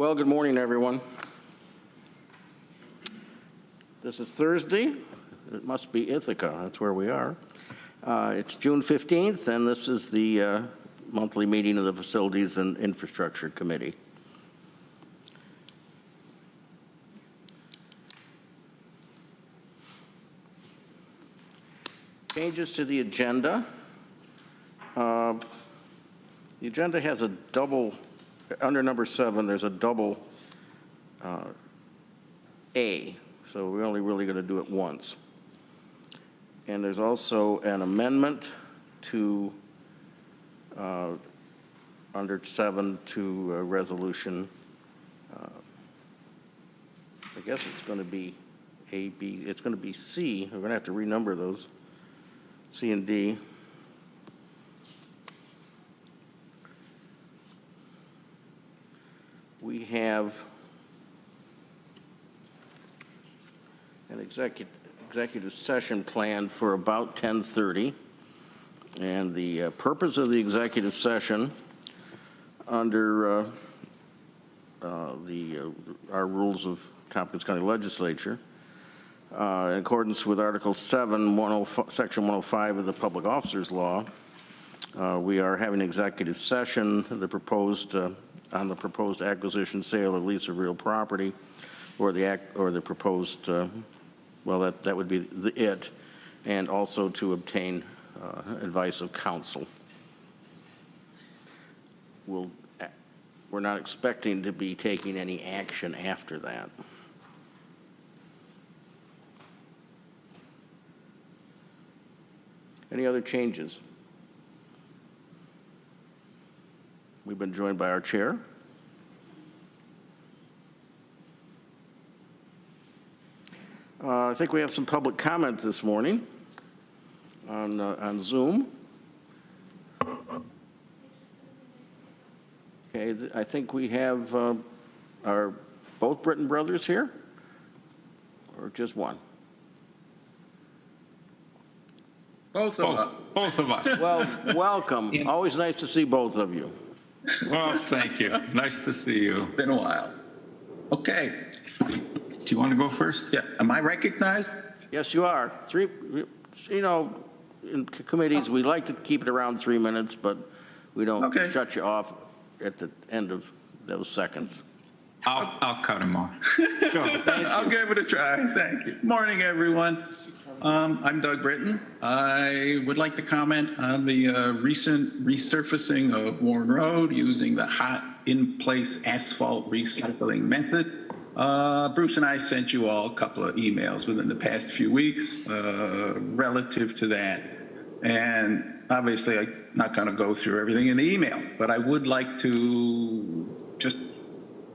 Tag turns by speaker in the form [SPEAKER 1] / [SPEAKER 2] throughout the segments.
[SPEAKER 1] Well, good morning, everyone. This is Thursday. It must be Ithaca. That's where we are. It's June 15th, and this is the monthly meeting of the Facilities and Infrastructure Committee. Changes to the agenda. The agenda has a double, under number 7, there's a double A, so we're only really going to do it once. And there's also an amendment to, under 7, to resolution, I guess it's going to be A, B, it's going to be C. We're going to have to renumber those, C and D. We have an executive session planned for about 10:30, and the purpose of the executive session under our rules of Tompkins County Legislature, in accordance with Article 7, Section 105 of the Public Officers Law, we are having an executive session on the proposed acquisition, sale, or lease of real property, or the proposed, well, that would be it, and also to obtain advice of counsel. We're not expecting to be taking any action after that. Any other changes? We've been joined by our chair. I think we have some public comment this morning on Zoom. Okay, I think we have our both Britton brothers here, or just one?
[SPEAKER 2] Both of us.
[SPEAKER 1] Well, welcome. Always nice to see both of you.
[SPEAKER 2] Well, thank you. Nice to see you.
[SPEAKER 3] Been a while. Okay.
[SPEAKER 2] Do you want to go first?
[SPEAKER 3] Yeah. Am I recognized?
[SPEAKER 1] Yes, you are. You know, in committees, we like to keep it around 3 minutes, but we don't shut you off at the end of those seconds.
[SPEAKER 2] I'll cut him off.
[SPEAKER 3] I'll give it a try. Thank you. Morning, everyone. I'm Doug Britton. I would like to comment on the recent resurfacing of Warren Road using the hot in-place asphalt recycling method. Bruce and I sent you all a couple of emails within the past few weeks relative to that. And obviously, I'm not going to go through everything in the email, but I would like to just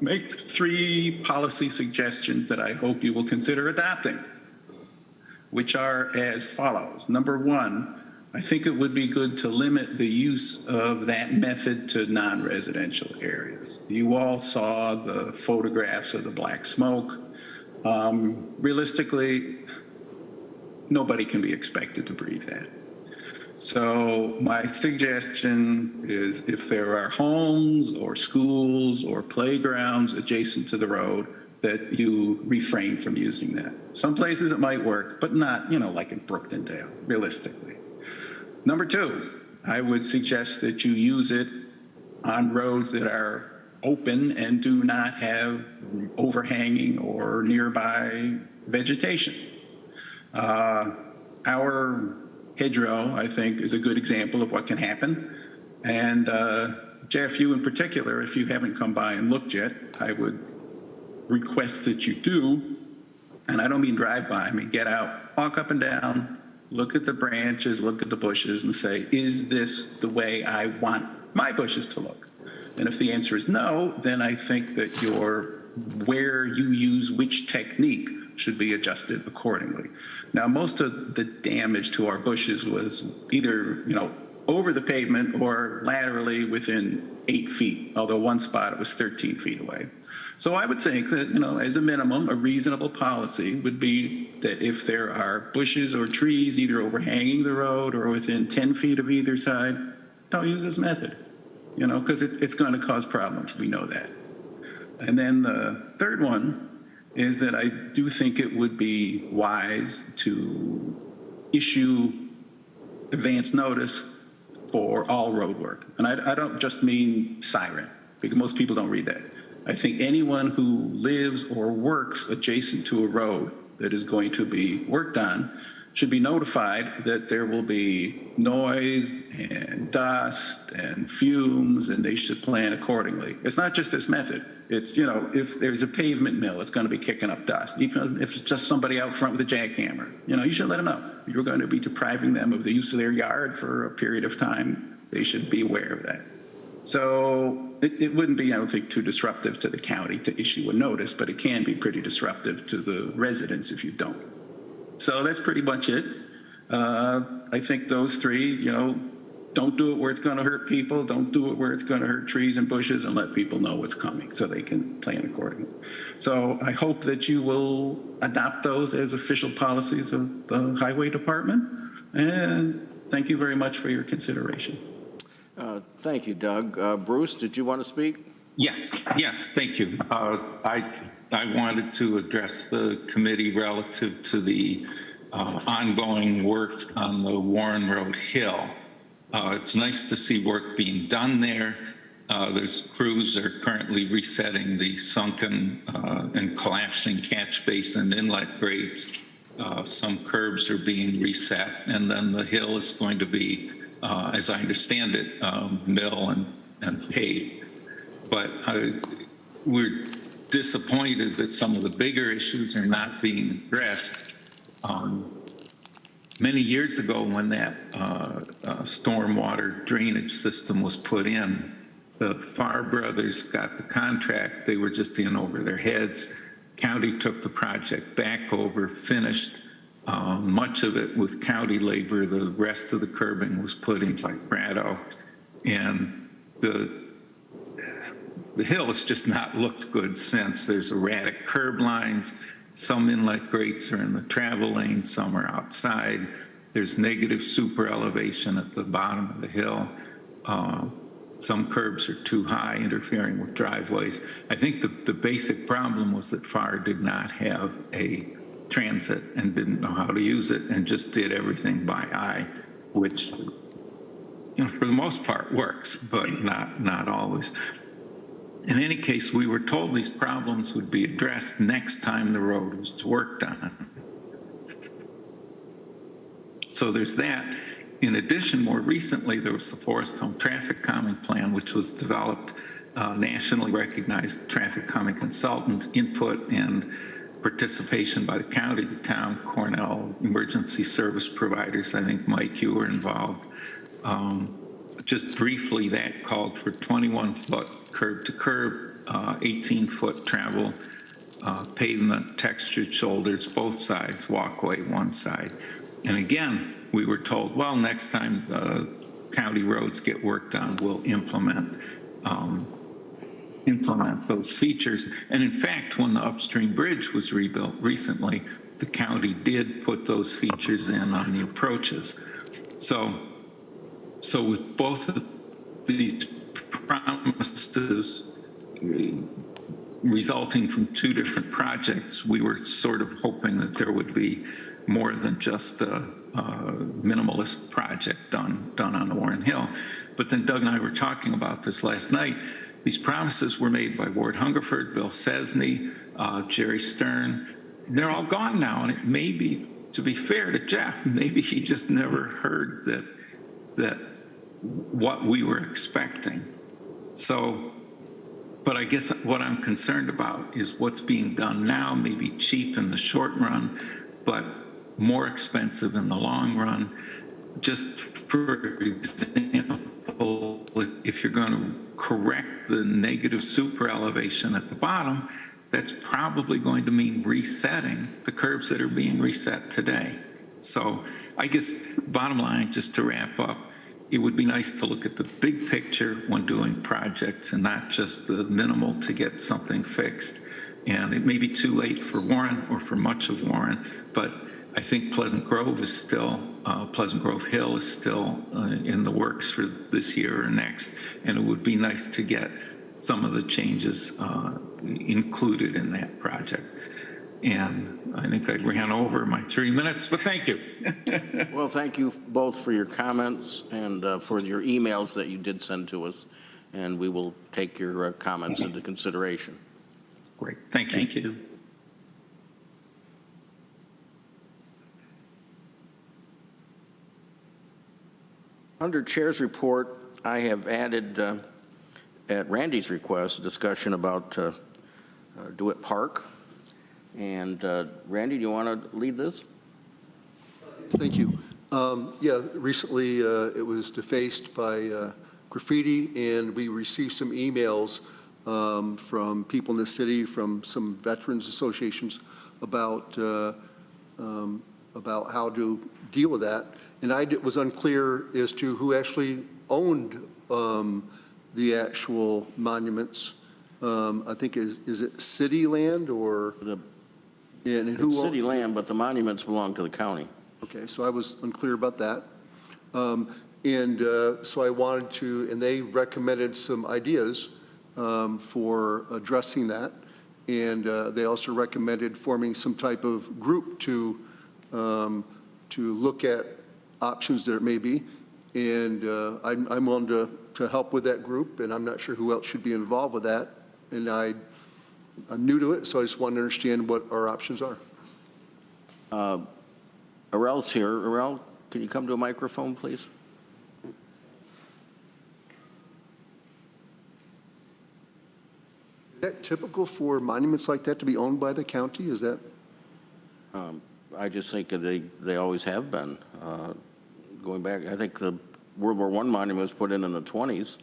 [SPEAKER 3] make 3 policy suggestions that I hope you will consider adopting, which are as follows. Number 1, I think it would be good to limit the use of that method to non-residential areas. You all saw the photographs of the black smoke. Realistically, nobody can be expected to breathe that. So my suggestion is if there are homes or schools or playgrounds adjacent to the road, that you refrain from using that. Some places it might work, but not, like in Brooktondale, realistically. Number 2, I would suggest that you use it on roads that are open and do not have overhanging or nearby vegetation. Our hedgerow, I think, is a good example of what can happen. And Jeff, you in particular, if you haven't come by and looked yet, I would request that you do, and I don't mean drive by, I mean get out, walk up and down, look at the branches, look at the bushes, and say, is this the way I want my bushes to look? And if the answer is no, then I think that where you use which technique should be adjusted accordingly. Now, most of the damage to our bushes was either, over the pavement or laterally within 8 feet, although one spot it was 13 feet away. So I would think that, as a minimum, a reasonable policy would be that if there are bushes or trees either overhanging the road or within 10 feet of either side, don't use this method, because it's going to cause problems. We know that. And then the third one is that I do think it would be wise to issue advance notice for all road work. And I don't just mean siren, because most people don't read that. I think anyone who lives or works adjacent to a road that is going to be worked on should be notified that there will be noise and dust and fumes, and they should plan accordingly. It's not just this method. It's, you know, if there's a pavement mill, it's going to be kicking up dust. Even if it's just somebody out front with a jackhammer, you know, you should let them know. You're going to be depriving them of the use of their yard for a period of time. They should be aware of that. So it wouldn't be, I don't think, too disruptive to the county to issue a notice, but it can be pretty disruptive to the residents if you don't. So that's pretty much it. I think those three, you know, don't do it where it's going to hurt people. Don't do it where it's going to hurt trees and bushes, and let people know what's coming so they can plan accordingly. So I hope that you will adopt those as official policies of the Highway Department. And thank you very much for your consideration.
[SPEAKER 1] Thank you, Doug. Bruce, did you want to speak?
[SPEAKER 2] Yes, thank you. I wanted to address the committee relative to the ongoing work on the Warren Road Hill. It's nice to see work being done there. There's crews that are currently resetting the sunken and collapsing catch basin inlet grades. Some curbs are being reset, and then the hill is going to be, as I understand it, mill and paved. But we're disappointed that some of the bigger issues are not being addressed. Many years ago, when that stormwater drainage system was put in, the Farr brothers got the contract. They were just in over their heads. County took the project back over, finished much of it with county labor. The rest of the curbing was put in by Prado. And the hill has just not looked good since. There's erratic curb lines. Some inlet grates are in the travel lane, some are outside. There's negative super elevation at the bottom of the hill. Some curbs are too high, interfering with driveways. I think the basic problem was that Farr did not have a transit and didn't know how to use it and just did everything by eye, which, you know, for the most part works, but not always. In any case, we were told these problems would be addressed next time the road was worked on. So there's that. In addition, more recently, there was the Forest Home Traffic Calming Plan, which was developed, nationally recognized traffic calming consultant input and participation by the county, the town, Cornell, emergency service providers. I think, Mike, you were involved. Just briefly, that called for 21-foot curb to curb, 18-foot travel, pavement, textured shoulders, both sides, walkway, one side. And again, we were told, well, next time county roads get worked on, we'll implement those features. And in fact, when the upstream bridge was rebuilt recently, the county did put those features in on the approaches. So with both of these promises resulting from two different projects, we were sort of hoping that there would be more than just a minimalist project done on the Warren Hill. But then Doug and I were talking about this last night. These promises were made by Ward Hungerford, Bill Cesney, Jerry Stern. They're all gone now, and it may be, to be fair to Jeff, maybe he just never heard that what we were expecting. So, but I guess what I'm concerned about is what's being done now may be cheap in the short run, but more expensive in the long run. Just for example, if you're going to correct the negative super elevation at the bottom, that's probably going to mean resetting the curbs that are being reset today. So I guess bottom line, just to wrap up, it would be nice to look at the big picture when doing projects and not just the minimal to get something fixed. And it may be too late for Warren or for much of Warren, but I think Pleasant Grove is still, Pleasant Grove Hill is still in the works for this year or next. And it would be nice to get some of the changes included in that project. And I think I ran over my 3 minutes, but thank you.
[SPEAKER 1] Well, thank you both for your comments and for your emails that you did send to us, and we will take your comments into consideration.
[SPEAKER 2] Great, thank you.
[SPEAKER 3] Thank you.
[SPEAKER 1] Under Chair's report, I have added, at Randy's request, a discussion about DeWitt Park. And Randy, do you want to lead this?
[SPEAKER 4] Thank you. Yeah, recently it was defaced by graffiti, and we received some emails from people in the city, from some veterans associations about how to deal with that. And I was unclear as to who actually owned the actual monuments. I think is it city land or? And who
[SPEAKER 1] It's city land, but the monuments belong to the county.
[SPEAKER 4] Okay, so I was unclear about that. So I wanted to, and they recommended some ideas for addressing that. And they also recommended forming some type of group to look at options there may be. And I'm willing to help with that group, and I'm not sure who else should be involved with that. And I'm new to it, so I just want to understand what our options are.
[SPEAKER 1] Arel's here. Arel, can you come to a microphone, please?
[SPEAKER 4] Is that typical for monuments like that to be owned by the county? Is that?
[SPEAKER 1] I just think that they always have been. Going back, I think the World War I monument was put in the 20s,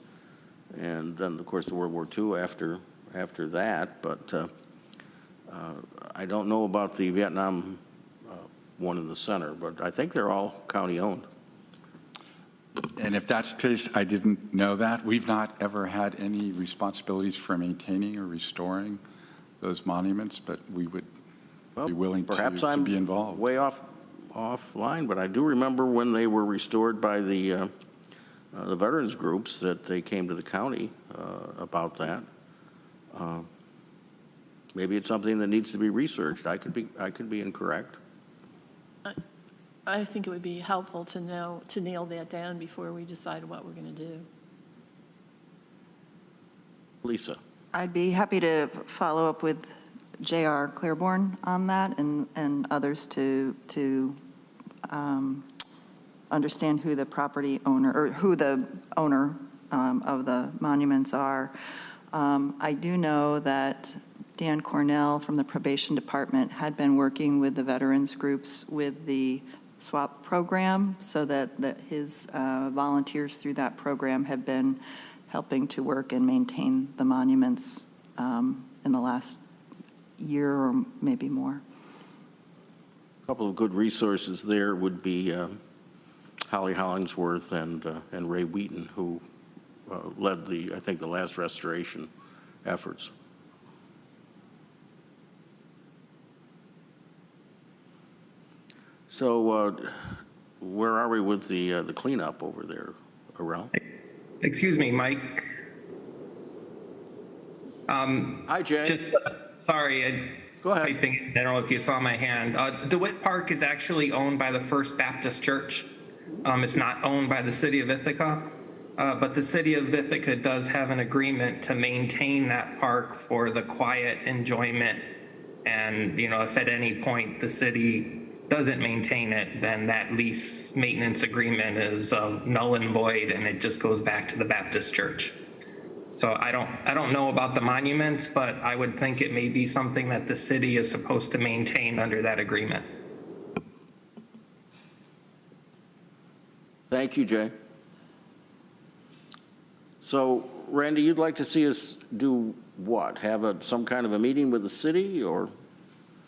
[SPEAKER 1] and then, of course, the World War II after that. But I don't know about the Vietnam one in the center, but I think they're all county-owned.
[SPEAKER 5] And if that's the case, I didn't know that. We've not ever had any responsibilities for maintaining or restoring those monuments, but we would be willing
[SPEAKER 1] Perhaps
[SPEAKER 5] to
[SPEAKER 1] I'm
[SPEAKER 5] be involved.
[SPEAKER 1] way offline, but I do remember when they were restored by the veterans groups that they came to the county about that. Maybe it's something that needs to be researched. I could be incorrect.
[SPEAKER 6] I think it would be helpful to nail that down before we decide what we're going to do.
[SPEAKER 1] Lisa.
[SPEAKER 7] I'd be happy to follow up with J.R. Claiborne on that and others to understand who the property owner or who the owner of the monuments are. I do know that Dan Cornell from the probation department had been working with the veterans groups with the SWAP program, so that his volunteers through that program have been helping to work and maintain the monuments in the last year or maybe more.
[SPEAKER 1] A couple of good resources there would be Holly Hollingsworth and Ray Wheaton, who led I think the last restoration efforts. So where are we with the cleanup over there, Arel?
[SPEAKER 8] Excuse me, Mike.
[SPEAKER 1] Hi, Jay.
[SPEAKER 8] Sorry,
[SPEAKER 1] Go ahead.
[SPEAKER 8] typing. I don't know if you saw my hand. DeWitt Park is actually owned by the First Baptist Church. It's not owned by the city of Ithaca, but the city of Ithaca does have an agreement to maintain that park for the quiet enjoyment. And, if at any point the city doesn't maintain it, then that lease maintenance agreement is null and void, and it just goes back to the Baptist Church. So I don't know about the monuments, but I would think it may be something that the city is supposed to maintain under that agreement.
[SPEAKER 1] Thank you, Jay. So, Randy, you'd like to see us do what? Have some kind of a meeting with the city, or?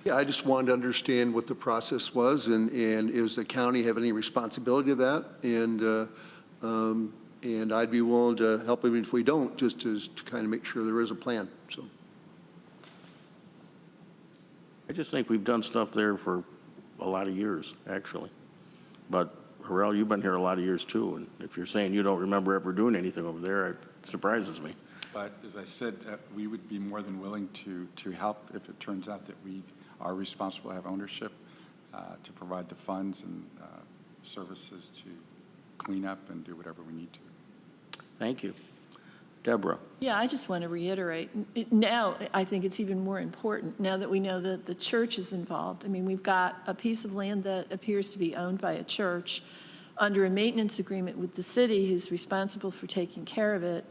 [SPEAKER 4] Yeah, I just wanted to understand what the process was, and is the county have any responsibility of that? And I'd be willing to help even if we don't, just to kind of make sure there is a plan. So
[SPEAKER 1] I just think we've done stuff there for a lot of years, actually. But, Harrell, you've been here a lot of years, too, and if you're saying you don't remember ever doing anything over there, it surprises me.
[SPEAKER 5] But as I said, we would be more than willing to help if it turns out that we are responsible to have ownership, to provide the funds and services to clean up and do whatever we need to.
[SPEAKER 1] Thank you. Deborah?
[SPEAKER 6] Yeah, I just want to reiterate, now I think it's even more important, now that we know that the church is involved. I mean, we've got a piece of land that appears to be owned by a church under a maintenance agreement with the city who's responsible for taking care of it.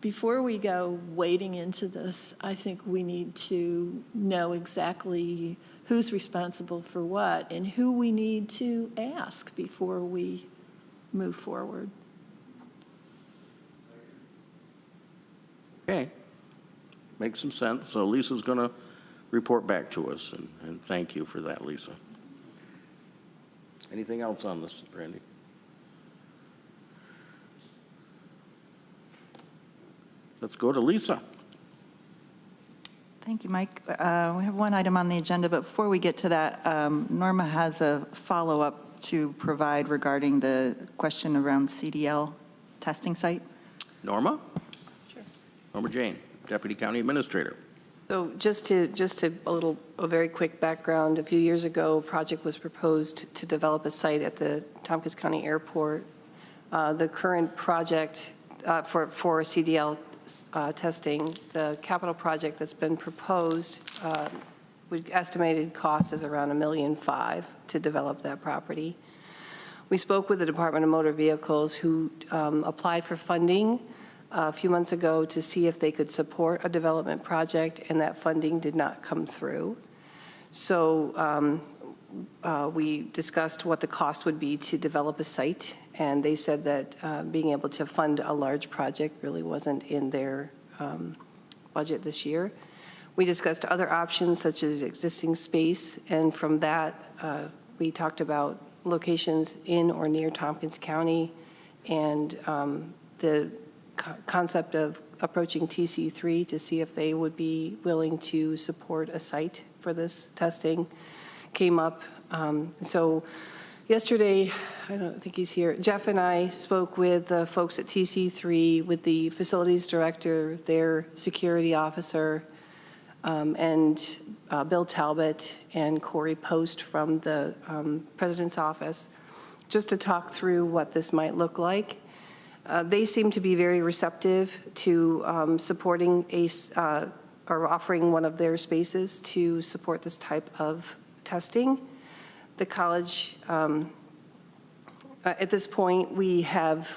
[SPEAKER 6] Before we go wading into this, I think we need to know exactly who's responsible for what and who we need to ask before we move forward.
[SPEAKER 1] Okay. Makes some sense. So Lisa's going to report back to us, and thank you for that, Lisa. Anything else on this, Randy? Let's go to Lisa.
[SPEAKER 7] Thank you, Mike. We have one item on the agenda, but before we get to that, Norma has a follow-up to provide regarding the question around CDL testing site.
[SPEAKER 1] Norma?
[SPEAKER 6] Sure.
[SPEAKER 1] Norma Jane, Deputy County Administrator.
[SPEAKER 9] So just a very quick background. A few years ago, a project was proposed to develop a site at the Tompkins County Airport. The current project for CDL testing, the capital project that's been proposed, estimated cost is around $1.5 million to develop that property. We spoke with the Department of Motor Vehicles, who applied for funding a few months ago to see if they could support a development project, and that funding did not come through. So we discussed what the cost would be to develop a site, and they said that being able to fund a large project really wasn't in their budget this year. We discussed other options such as existing space, and from that we talked about locations in or near Tompkins County, and the concept of approaching TC3 to see if they would be willing to support a site for this testing came up. So yesterday, I don't think he's here, Jeff and I spoke with the folks at TC3, with the facilities director, their security officer, and Bill Talbot and Corey Post from the president's office, just to talk through what this might look like. They seem to be very receptive to supporting or offering one of their spaces to support this type of testing. The college, at this point, we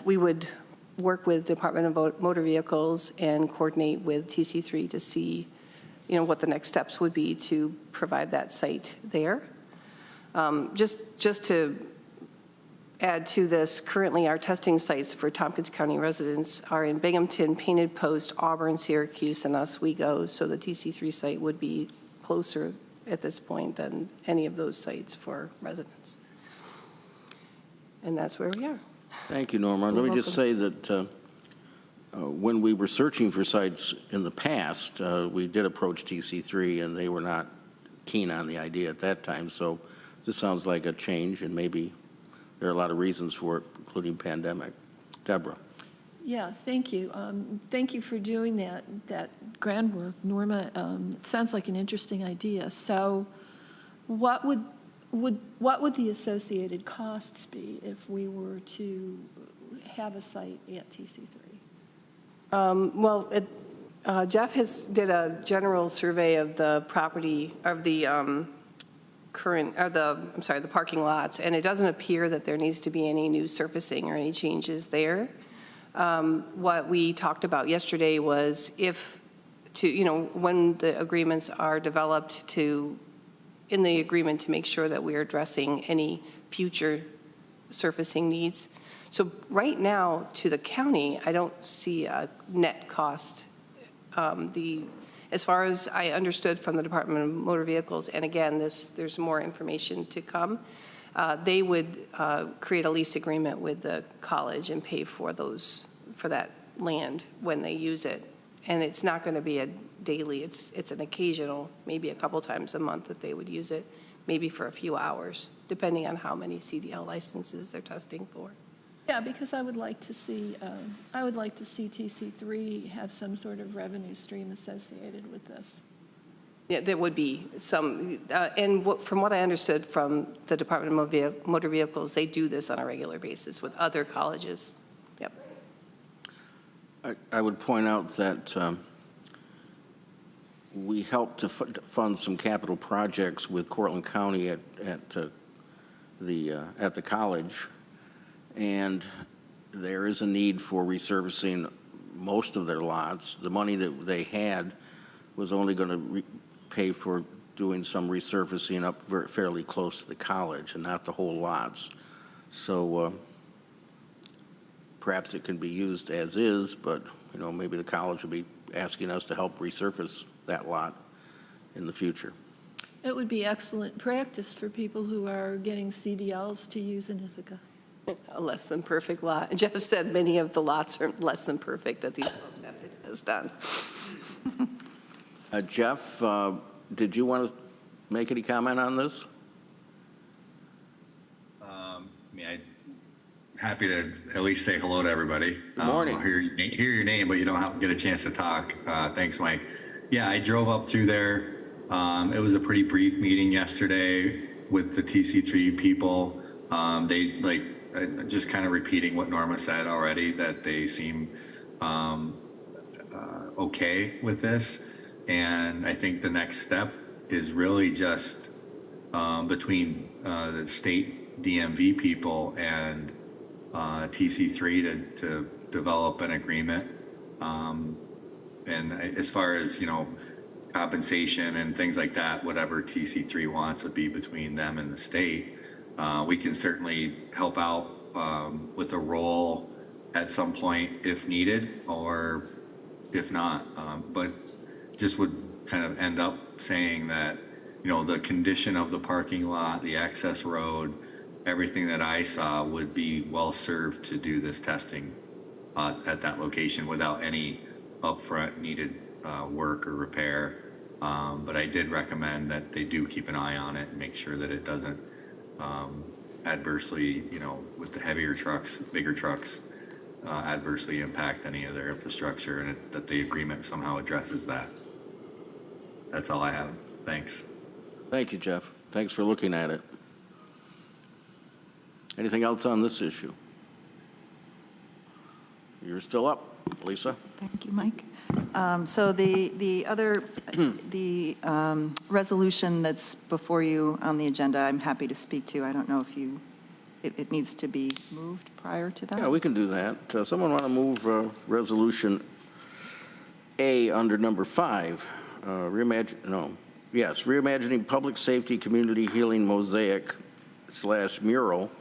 [SPEAKER 9] would work with Department of Motor Vehicles and coordinate with TC3 to see, what the next steps would be to provide that site there. Just to add to this, currently our testing sites for Tompkins County residents are in Binghamton, Painted Post, Auburn, Syracuse, and Oswego, so the TC3 site would be closer at this point than any of those sites for residents. And that's where we are.
[SPEAKER 1] Thank you, Norma. Let me just say that when we were searching for sites in the past, we did approach TC3, and they were not keen on the idea at that time. So this sounds like a change, and maybe there are a lot of reasons for it, including pandemic. Deborah.
[SPEAKER 6] Yeah, thank you. Thank you for doing that groundwork, Norma. It sounds like an interesting idea. So what would the associated costs be if we were to have a site at TC3?
[SPEAKER 9] Jeff did a general survey of the property, of the the parking lots, and it doesn't appear that there needs to be any new surfacing or any changes there. What we talked about yesterday was when the agreements are developed, in the agreement to make sure that we're addressing any future surfacing needs. So right now, to the county, I don't see a net cost. As far as I understood from the Department of Motor Vehicles, and again, there's more information to come, they would create a lease agreement with the college and pay for that land when they use it. And it's not going to be a daily, it's an occasional, maybe a couple times a month that they would use it, maybe for a few hours, depending on how many CDL licenses they're testing for.
[SPEAKER 6] Yeah, because I would like to see TC3 have some sort of revenue stream associated with this.
[SPEAKER 9] Yeah, there would be some, and from what I understood from the Department of Motor Vehicles, they do this on a regular basis with other colleges. Yep.
[SPEAKER 1] I would point out that we helped to fund some capital projects with Cortland County at the college, and there is a need for resurfacing most of their lots. The money that they had was only going to pay for doing some resurfacing up fairly close to the college and not the whole lots. So perhaps it can be used as is, but maybe the college will be asking us to help resurface that lot in the future.
[SPEAKER 6] It would be excellent practice for people who are getting CDLs to use in Ithaca.
[SPEAKER 9] A less than perfect lot. Jeff said many of the lots are less than perfect that these folks have to test done.
[SPEAKER 1] Jeff, did you want to make any comment on this?
[SPEAKER 10] I'm happy to at least say hello to everybody.
[SPEAKER 1] Good morning.
[SPEAKER 10] I'll hear your name, but you don't get a chance to talk. Thanks, Mike. Yeah, I drove up through there. It was a pretty brief meeting yesterday with the TC3 people. They just kind of repeating what Norma said already, that they seem okay with this. And I think the next step is really just between the state DMV people and TC3 to develop an agreement. And as far as, compensation and things like that, whatever TC3 wants to be between them and the state, we can certainly help out with a role at some point if needed, or if not. But just would kind of end up saying that, the condition of the parking lot, the access road, everything that I saw would be well served to do this testing at that location without any upfront needed work or repair. But I did recommend that they do keep an eye on it and make sure that it doesn't adversely, with the heavier trucks, bigger trucks, adversely impact any of their infrastructure, and that the agreement somehow addresses that. That's all I have. Thanks.
[SPEAKER 1] Thank you, Jeff. Thanks for looking at it. Anything else on this issue? You're still up, Lisa.
[SPEAKER 7] Thank you, Mike. So the other, resolution that's before you on the agenda, I'm happy to speak to. I don't know if it needs to be moved prior to that?
[SPEAKER 1] Yeah, we can do that. Someone want to move Resolution A under number 5, reimagining public safety community healing mosaic / mural.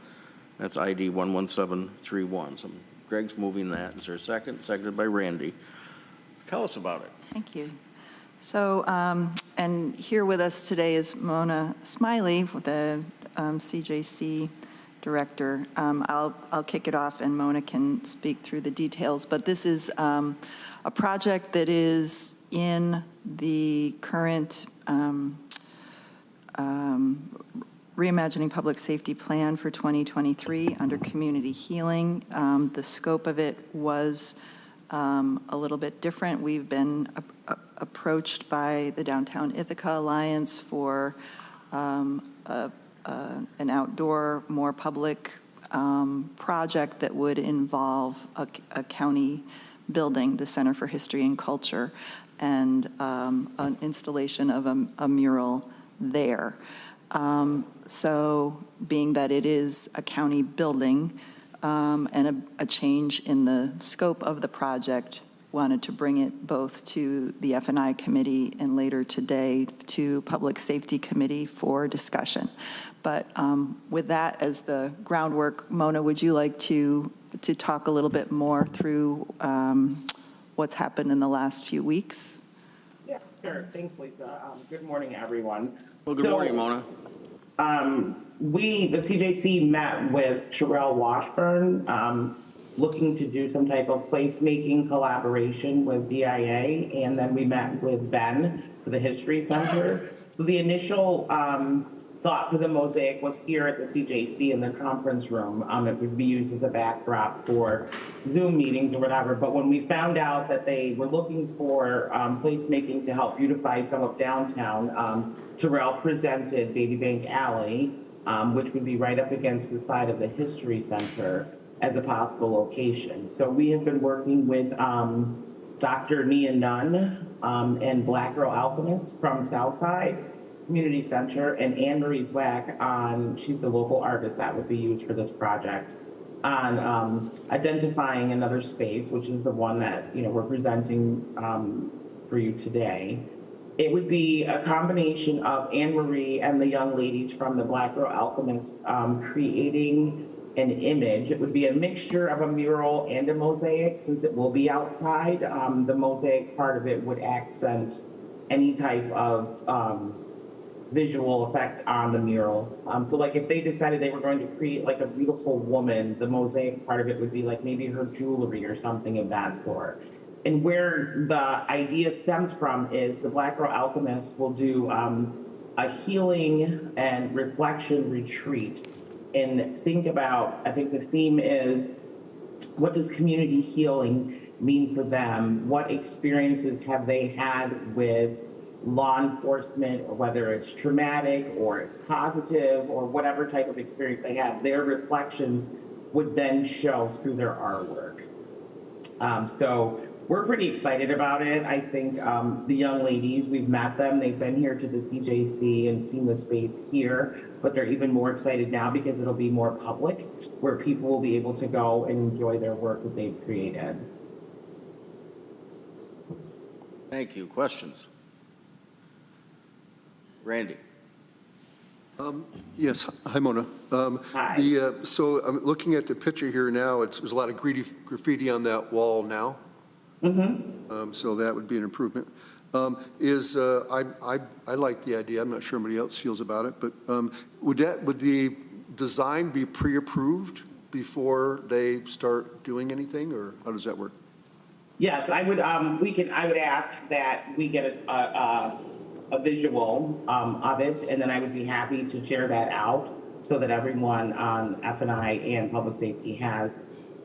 [SPEAKER 1] That's ID 11731. So Greg's moving that. Is there a second? Seconded by Randy. Tell us about it.
[SPEAKER 7] Thank you. So, and here with us today is Mona Smiley, the CJC director. I'll kick it off and Mona can speak through the details, but this is a project that is in the current Reimagining Public Safety Plan for 2023 under community healing. The scope of it was a little bit different. We've been approached by the Downtown Ithaca Alliance for an outdoor, more public project that would involve a county building, the Center for History and Culture, and an installation of a mural there. So being that it is a county building and a change in the scope of the project, wanted to bring it both to the F&I committee and later today to Public Safety Committee for discussion. But with that as the groundwork, Mona, would you like to talk a little bit more through what's happened in the last few weeks?
[SPEAKER 11] Yeah, sure. Thanks, Lisa. Good morning, everyone.
[SPEAKER 1] Well, good morning, Mona.
[SPEAKER 11] The CJC met with Terrell Washburn, looking to do some type of placemaking collaboration with DIA, and then we met with Ben for the History Center. So the initial thought for the mosaic was here at the CJC in the conference room. It would be used as a backdrop for Zoom meetings or whatever. But when we found out that they were looking for placemaking to help beautify some of downtown, Terrell presented Baby Bank Alley, which would be right up against the side of the History Center as a possible location. So we have been working with Dr. Nia Nunn and Black Girl Alchemist from Southside Community Center, and Anne Marie Zwack on, she's the local artist that would be used for this project, on identifying another space, which is the one that, you know, we're presenting for you today. It would be a combination of Anne Marie and the young ladies from the Black Girl Alchemist creating an image. It would be a mixture of a mural and a mosaic, since it will be outside. The mosaic part of it would accent any type of visual effect on the mural. So like if they decided they were going to create like a beautiful woman, the mosaic part of it would be like maybe her jewelry or something of that sort. And where the idea stems from is the Black Girl Alchemist will do a healing and reflection retreat and think about, I think the theme is, what does community healing mean for them? What experiences have they had with law enforcement, or whether it's traumatic or it's positive or whatever type of experience they have? Their reflections would then show through their artwork. So we're pretty excited about it. I think the young ladies, we've met them. They've been here to the TJC and seen the space here, but they're even more excited now because it'll be more public, where people will be able to go and enjoy their work that they've created.
[SPEAKER 1] Thank you. Questions? Randy?
[SPEAKER 4] Yes, hi, Mona.
[SPEAKER 11] Hi.
[SPEAKER 4] So I'm looking at the picture here now. There's a lot of graffiti on that wall now. So that would be an improvement. I like the idea. I'm not sure everybody else feels about it, but would the design be pre-approved before they start doing anything, or how does that work?
[SPEAKER 11] Yes, I would. I would ask that we get a visual of it, and then I would be happy to share that out so that everyone on F&I and public safety has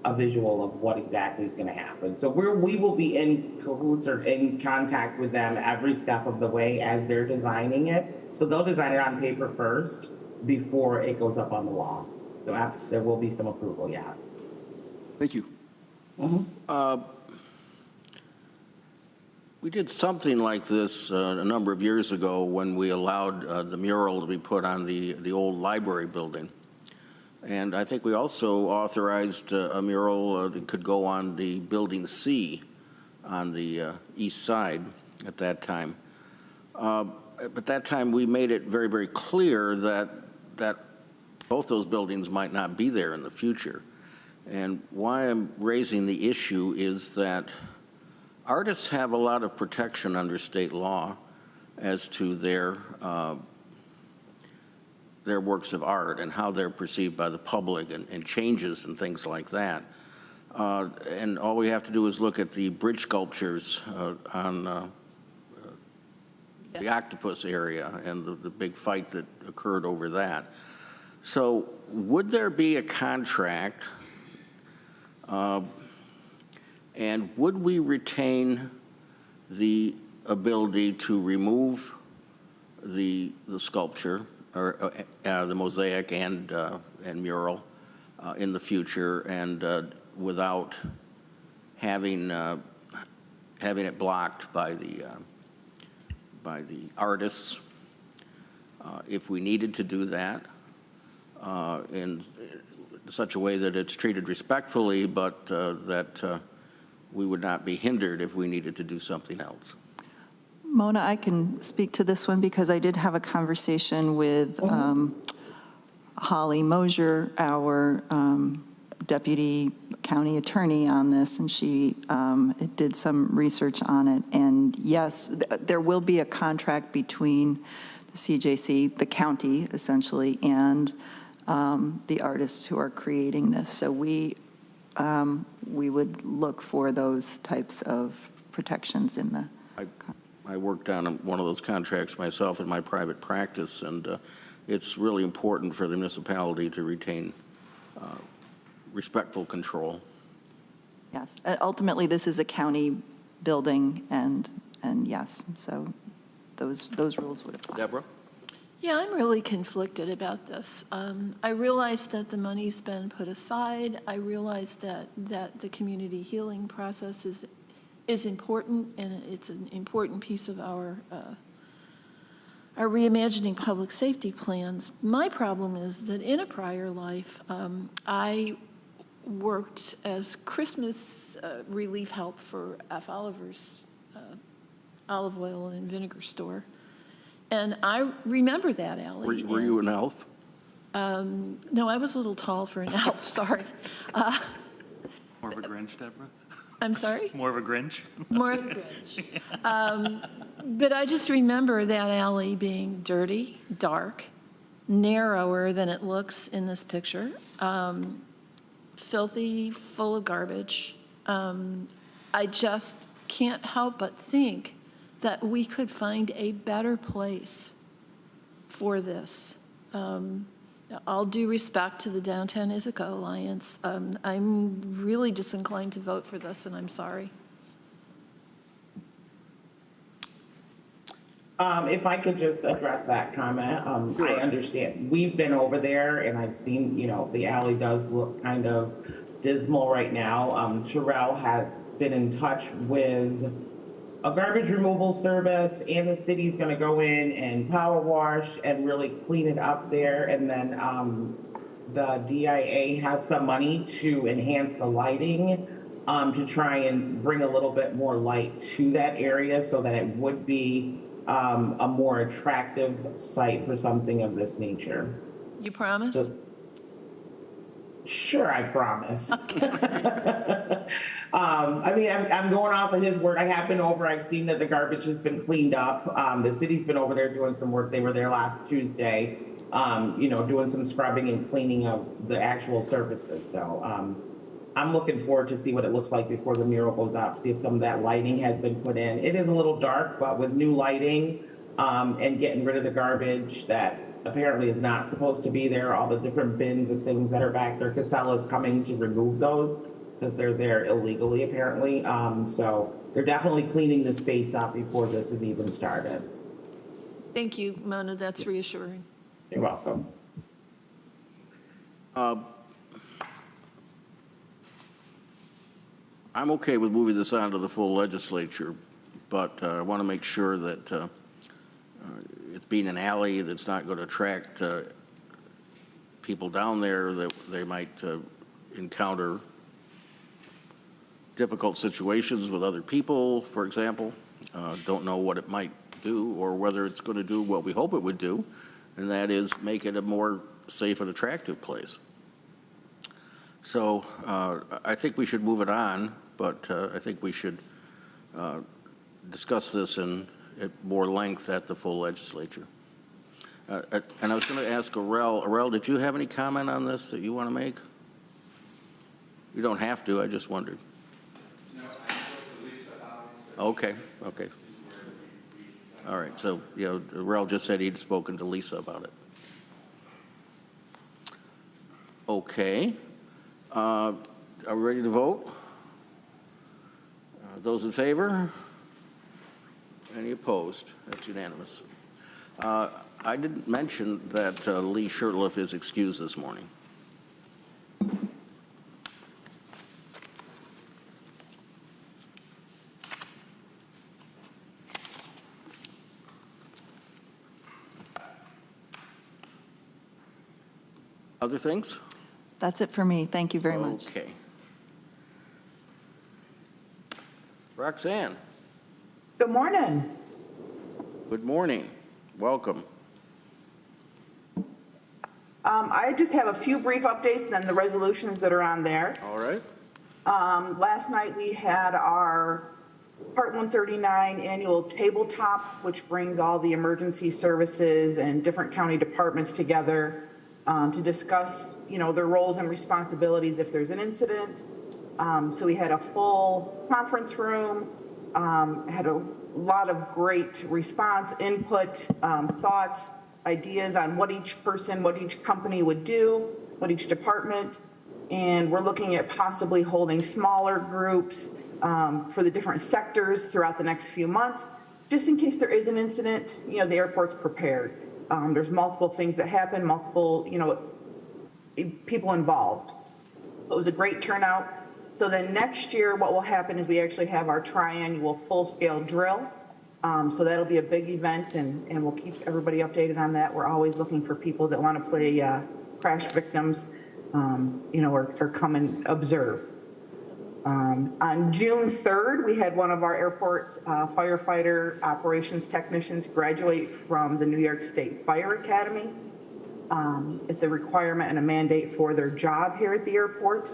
[SPEAKER 11] a visual of what exactly is going to happen. So we will be in cahoots or in contact with them every step of the way as they're designing it. So they'll design it on paper first before it goes up on the wall. So there will be some approval, yes.
[SPEAKER 4] Thank you.
[SPEAKER 1] We did something like this a number of years ago when we allowed the mural to be put on the old library building. And I think we also authorized a mural that could go on the building C on the east side at that time. But that time we made it very, very clear that both those buildings might not be there in the future. And why I'm raising the issue is that artists have a lot of protection under state law as to their works of art and how they're perceived by the public and changes and things like that. And all we have to do is look at the bridge sculptures on the octopus area and the big fight that occurred over that. So would there be a contract, and would we retain the ability to remove the sculpture or the mosaic and mural in the future, and without having it blocked by the artists, if we needed to do that in such a way that it's treated respectfully, but that we would not be hindered if we needed to do something else?
[SPEAKER 7] Mona, I can speak to this one because I did have a conversation with Holly Mosier, our deputy county attorney, on this, and she did some research on it. And yes, there will be a contract between the CJC, the county essentially, and the artists who are creating this. So we would look for those types of protections in the.
[SPEAKER 1] I worked on one of those contracts myself in my private practice, and it's really important for the municipality to retain respectful control.
[SPEAKER 7] Yes, ultimately, this is a county building, and yes, so those rules would apply.
[SPEAKER 1] Deborah?
[SPEAKER 6] Yeah, I'm really conflicted about this. I realize that the money's been put aside. I realize that the community healing process is important, and it's an important piece of our reimagining public safety plans. My problem is that in a prior life, I worked as Christmas relief help for F. Oliver's olive oil and vinegar store. And I remember that alley.
[SPEAKER 1] Were you an elf?
[SPEAKER 6] No, I was a little tall for an elf, sorry.
[SPEAKER 12] More of a Grinch, Deborah?
[SPEAKER 6] I'm sorry?
[SPEAKER 12] More of a Grinch?
[SPEAKER 6] More of a Grinch. But I just remember that alley being dirty, dark, narrower than it looks in this picture, filthy, full of garbage. I just can't help but think that we could find a better place for this. All due respect to the Downtown Ithaca Alliance, I'm really disinclined to vote for this, and I'm sorry.
[SPEAKER 11] If I could just address that comment, I understand. We've been over there and I've seen, the alley does look kind of dismal right now. Terrell has been in touch with a garbage removal service, and the city's gonna go in and power wash and really clean it up there. And then the DIA has some money to enhance the lighting, to try and bring a little bit more light to that area so that it would be a more attractive site for something of this nature.
[SPEAKER 6] You promise?
[SPEAKER 11] Sure, I promise. I mean, I'm going off of his word. I have been over. I've seen that the garbage has been cleaned up. The city's been over there doing some work. They were there last Tuesday, doing some scrubbing and cleaning of the actual surfaces. So I'm looking forward to see what it looks like before the mural goes up, see if some of that lighting has been put in. It is a little dark, but with new lighting and getting rid of the garbage that apparently is not supposed to be there, all the different bins and things that are back there, Casella's coming to remove those because they're there illegally apparently. So they're definitely cleaning the space up before this has even started.
[SPEAKER 6] Thank you, Mona, that's reassuring.
[SPEAKER 11] You're welcome.
[SPEAKER 1] I'm okay with moving this on to the full legislature, but I want to make sure that it's being an alley that's not going to attract people down there, that they might encounter difficult situations with other people, for example. Don't know what it might do or whether it's going to do what we hope it would do, and that is make it a more safe and attractive place. So I think we should move it on, but I think we should discuss this at more length at the full legislature. And I was going to ask Arel, did you have any comment on this that you want to make? You don't have to, I just wondered. No, I spoke to Lisa about it. Okay. All right, so, Arel just said he'd spoken to Lisa about it. Okay. Are we ready to vote? Those in favor? Any opposed? That's unanimous. I didn't mention that Lee Shurtleff is excused this morning. Other things?
[SPEAKER 7] That's it for me. Thank you very much.
[SPEAKER 1] Okay. Roxanne.
[SPEAKER 13] Good morning.
[SPEAKER 1] Good morning. Welcome.
[SPEAKER 13] I just have a few brief updates and then the resolutions that are on there.
[SPEAKER 1] All right.
[SPEAKER 13] Last night we had our Part 139 annual tabletop, which brings all the emergency services and different county departments together to discuss, their roles and responsibilities if there's an incident. So we had a full conference room, had a lot of great response, input, thoughts. ideas on what each person, what each company would do, what each department. And we're looking at possibly holding smaller groups for the different sectors throughout the next few months, just in case there is an incident, you know, the airport's prepared. There's multiple things that happen, multiple, you know, people involved. It was a great turnout. So then next year, what will happen is we actually have our triannual full-scale drill. So that'll be a big event, and we'll keep everybody updated on that. We're always looking for people that want to play crash victims, you know, or come and observe. On June 3rd, we had one of our airport firefighter operations technicians graduate from the New York State Fire Academy. It's a requirement and a mandate for their job here at the airport.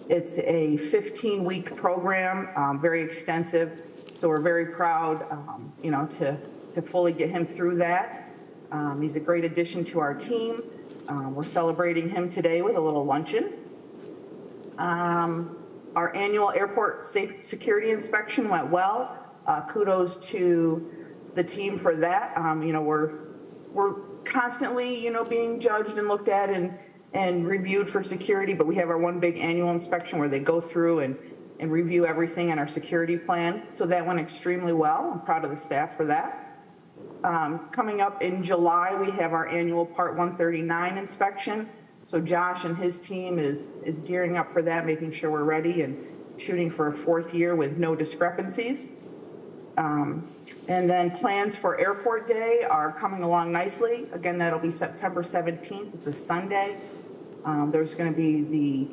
[SPEAKER 13] It's a 15-week program, very extensive. So we're very proud, you know, to fully get him through that. He's a great addition to our team. We're celebrating him today with a little luncheon. Our annual airport security inspection went well. Kudos to the team for that. You know, we're constantly, you know, being judged and looked at and reviewed for security, but we have our one big annual inspection where they go through and review everything in our security plan. So that went extremely well. I'm proud of the staff for that. Coming up in July, we have our annual Part 139 inspection. So Josh and his team is gearing up for that, making sure we're ready and shooting for a 4th year with no discrepancies. And then plans for Airport Day are coming along nicely. Again, that'll be September 17th. It's a Sunday. There's going to be the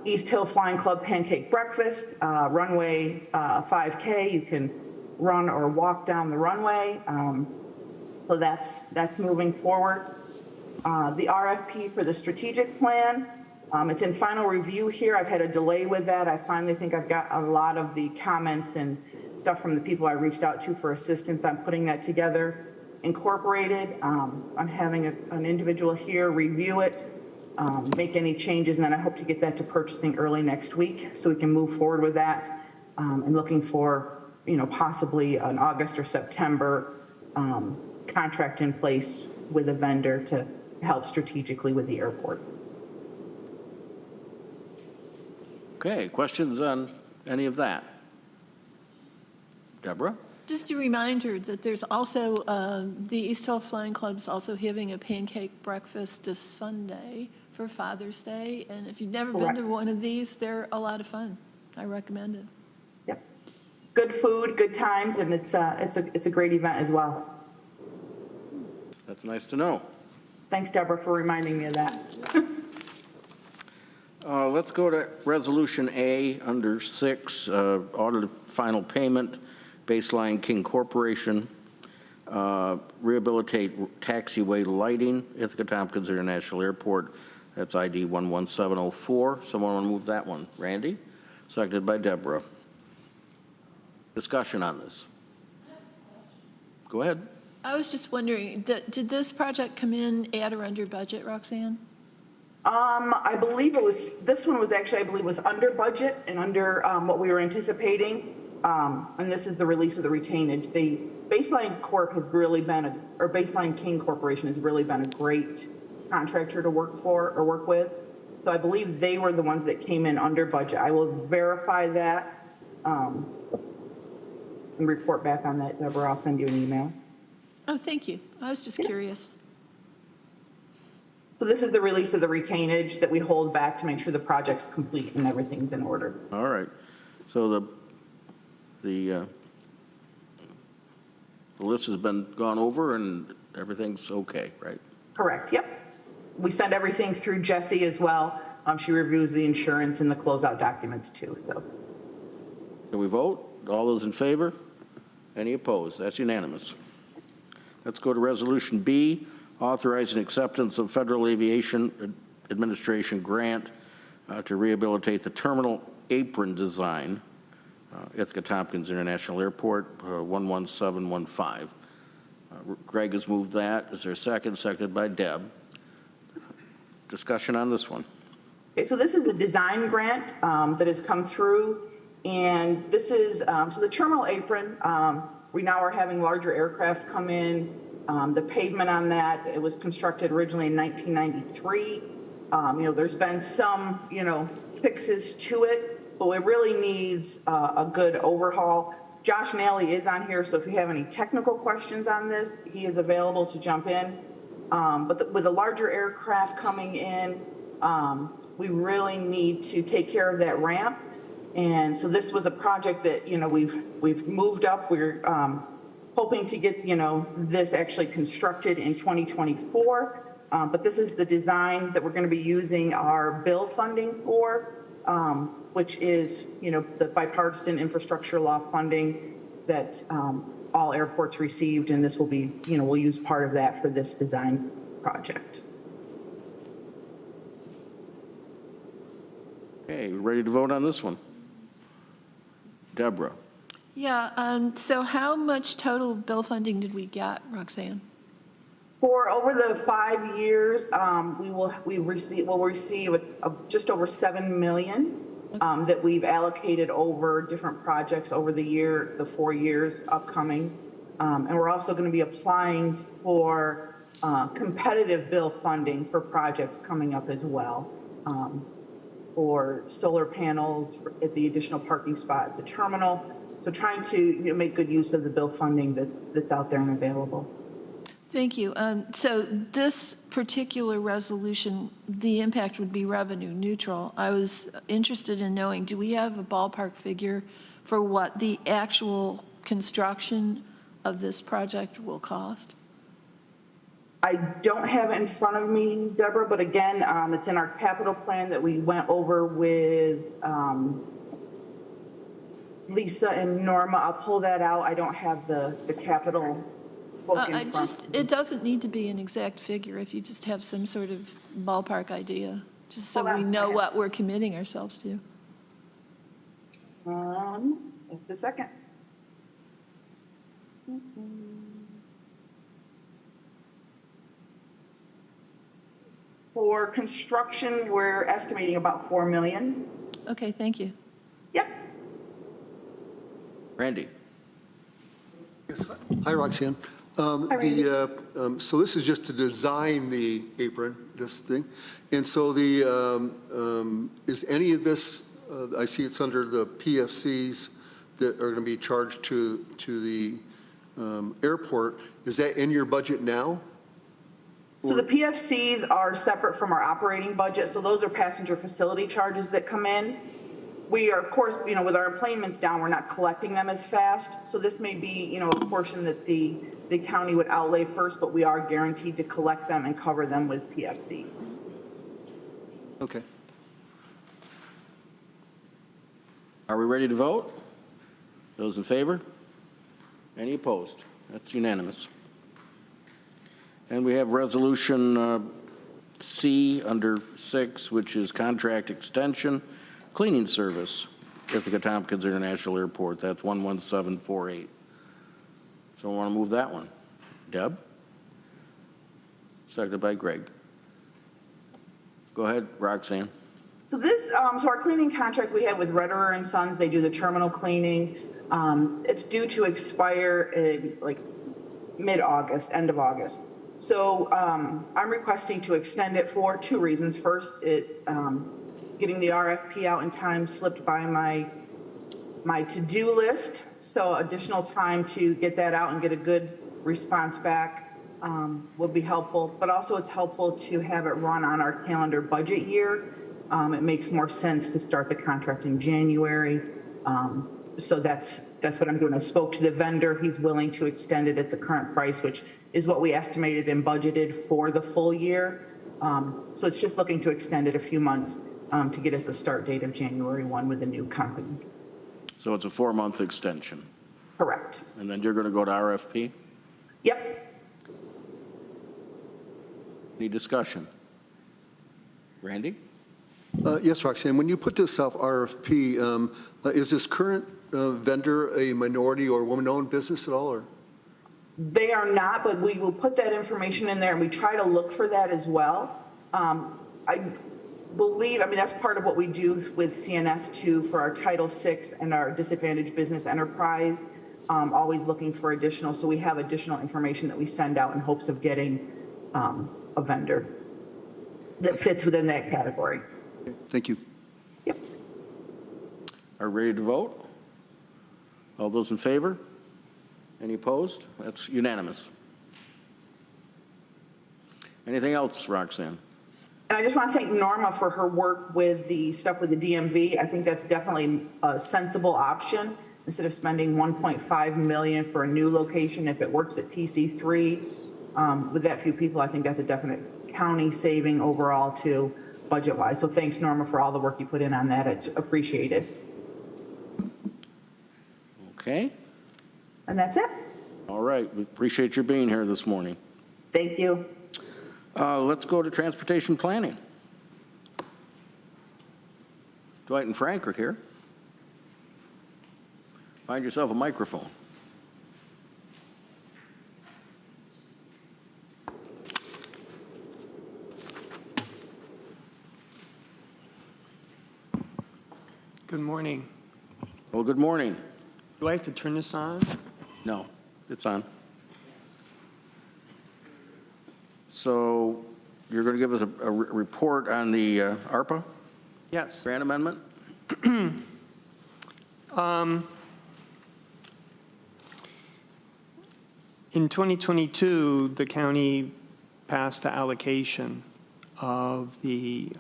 [SPEAKER 13] East Hill Flying Club Pancake Breakfast, runway 5K. You can run or walk down the runway. So that's moving forward. The RFP for the strategic plan, it's in final review here. I've had a delay with that. I finally think I've got a lot of the comments and stuff from the people I reached out to for assistance on putting that together, incorporated. I'm having an individual here review it, make any changes, and then I hope to get that to purchasing early next week so we can move forward with that. And looking for, you know, possibly an August or September contract in place with a vendor to help strategically with the airport.
[SPEAKER 1] Okay, questions on any of that? Deborah?
[SPEAKER 6] Just a reminder that there's also, the East Hill Flying Club's also having a pancake breakfast this Sunday for Father's Day. And if you've never been to one of these, they're a lot of fun. I recommend it.
[SPEAKER 13] Yep. Good food, good times, and it's a great event as well.
[SPEAKER 1] That's nice to know.
[SPEAKER 13] Thanks, Deborah, for reminding me of that.
[SPEAKER 1] Let's go to Resolution A under 6, audit of final payment, Baseline King Corporation, rehabilitate taxiway lighting, Ithaca Tompkins International Airport. That's ID 11704. Someone want to move that one? Randy? Seconded by Deborah. Discussion on this. Go ahead.
[SPEAKER 6] I was just wondering, did this project come in at or under budget, Roxanne?
[SPEAKER 13] I believe it was, this one was actually, I believe was under budget and under what we were anticipating. And this is the release of the retainage. The Baseline Corp has really been, or Baseline King Corporation has really been a great contractor to work for or work with. So I believe they were the ones that came in under budget. I will verify that and report back on that, Deborah. I'll send you an email.
[SPEAKER 6] Oh, thank you. I was just curious.
[SPEAKER 13] So this is the release of the retainage that we hold back to make sure the project's complete and everything's in order.
[SPEAKER 1] All right. So the list has been gone over and everything's okay, right?
[SPEAKER 13] Correct, yep. We send everything through Jessie as well. She reviews the insurance and the closeout documents too, so.
[SPEAKER 1] Can we vote? All those in favor? Any opposed? That's unanimous. Let's go to Resolution B, authorizing acceptance of Federal Aviation Administration grant to rehabilitate the terminal apron design, Ithaca Tompkins International Airport, 11715. Greg has moved that. Is there a second? Seconded by Deb. Discussion on this one.
[SPEAKER 13] Okay, so this is a design grant that has come through, and this is, so the terminal apron, we now are having larger aircraft come in The pavement on that, it was constructed originally in 1993. There's been some, fixes to it, but it really needs a good overhaul. Josh Nally is on here, so if you have any technical questions on this, he is available to jump in. But with the larger aircraft coming in, we really need to take care of that ramp. And so this was a project that, we've moved up. We're hoping to get, this actually constructed in 2024. But this is the design that we're going to be using our bill funding for, which is, the bipartisan infrastructure law funding that all airports received. And this will be, we'll use part of that for this design project.
[SPEAKER 1] Okay, ready to vote on this one? Deborah?
[SPEAKER 6] Yeah, so how much total bill funding did we get, Roxanne?
[SPEAKER 13] For over the 5 years, we'll receive just over $7 million that we've allocated over different projects over the 4 years upcoming. And we're also going to be applying for competitive bill funding for projects coming up as well. For solar panels at the additional parking spot at the terminal. So trying to make good use of the bill funding that's out there and available.
[SPEAKER 6] Thank you. So this particular resolution, the impact would be revenue neutral. I was interested in knowing, do we have a ballpark figure for what the actual construction of this project will cost?
[SPEAKER 13] I don't have it in front of me, Deborah, but again, it's in our capital plan that we went over with Lisa and Norma. I'll pull that out. I don't have the capital book in front of me.
[SPEAKER 6] It doesn't need to be an exact figure if you just have some sort of ballpark idea, just so we know what we're committing ourselves to.
[SPEAKER 13] Just a second. For construction, we're estimating about $4 million.
[SPEAKER 6] Okay, thank you.
[SPEAKER 13] Yep.
[SPEAKER 1] Randy?
[SPEAKER 4] Yes, hi, Roxanne.
[SPEAKER 13] Hi, Randy.
[SPEAKER 4] So this is just to design the apron, this thing. And so is any of this, I see it's under the PFCs that are going to be charged to the airport. Is that in your budget now?
[SPEAKER 13] So the PFCs are separate from our operating budget. So those are passenger facility charges that come in. We are, of course, with our employments down, we're not collecting them as fast. So this may be, a portion that the county would outlay first, but we are guaranteed to collect them and cover them with PFCs.
[SPEAKER 4] Okay.
[SPEAKER 1] Are we ready to vote? Those in favor? Any opposed? That's unanimous. And we have resolution C under 6, which is contract extension, cleaning service, Ithaca Tompkins International Airport. That's 11748. So I want to move that one. Deb? Seconded by Greg. Go ahead, Roxanne.
[SPEAKER 13] So this, so our cleaning contract we have with Redderer and Sons, they do the terminal cleaning. It's due to expire in like mid-August, end of August. So I'm requesting to extend it for 2 reasons. First, getting the RFP out in time slipped by my to-do list. So additional time to get that out and get a good response back would be helpful. But also it's helpful to have it run on our calendar budget year. It makes more sense to start the contract in January. So that's what I'm doing. I spoke to the vendor. He's willing to extend it at the current price, which is what we estimated and budgeted for the full year. So it's just looking to extend it a few months to get us a start date of January 1 with a new company.
[SPEAKER 1] So it's a 4-month extension.
[SPEAKER 13] Correct.
[SPEAKER 1] And then you're going to go to RFP?
[SPEAKER 13] Yep.
[SPEAKER 1] Any discussion? Randy?
[SPEAKER 4] Yes, Roxanne, when you put this off RFP, is this current vendor a minority or woman-owned business at all? Or?
[SPEAKER 13] They are not, but we will put that information in there, and we try to look for that as well. I believe, that's part of what we do with CNS too for our Title VI and our disadvantaged business enterprise. always looking for additional, so we have additional information that we send out in hopes of getting a vendor that fits within that category.
[SPEAKER 4] Thank you.
[SPEAKER 13] Yep.
[SPEAKER 1] Are ready to vote? All those in favor? Any opposed? That's unanimous. Anything else, Roxanne?
[SPEAKER 13] And I just want to thank Norma for her work with the stuff with the DMV. I think that's definitely a sensible option. Instead of spending 1.5 million for a new location, if it works at TC3, with that few people, I think that's a definite county saving overall too, budget-wise. So thanks, Norma, for all the work you put in on that. It's appreciated.
[SPEAKER 1] Okay.
[SPEAKER 13] And that's it.
[SPEAKER 1] All right. We appreciate your being here this morning.
[SPEAKER 13] Thank you.
[SPEAKER 1] Let's go to transportation planning. Dwight and Frank are here. Find yourself a microphone.
[SPEAKER 14] Good morning.
[SPEAKER 1] Well, good morning.
[SPEAKER 14] Do I have to turn this on?
[SPEAKER 1] No, it's on. So you're going to give us a report on the ARPA
[SPEAKER 14] Yes.
[SPEAKER 1] grant amendment?
[SPEAKER 14] In 2022, the county passed the allocation of the,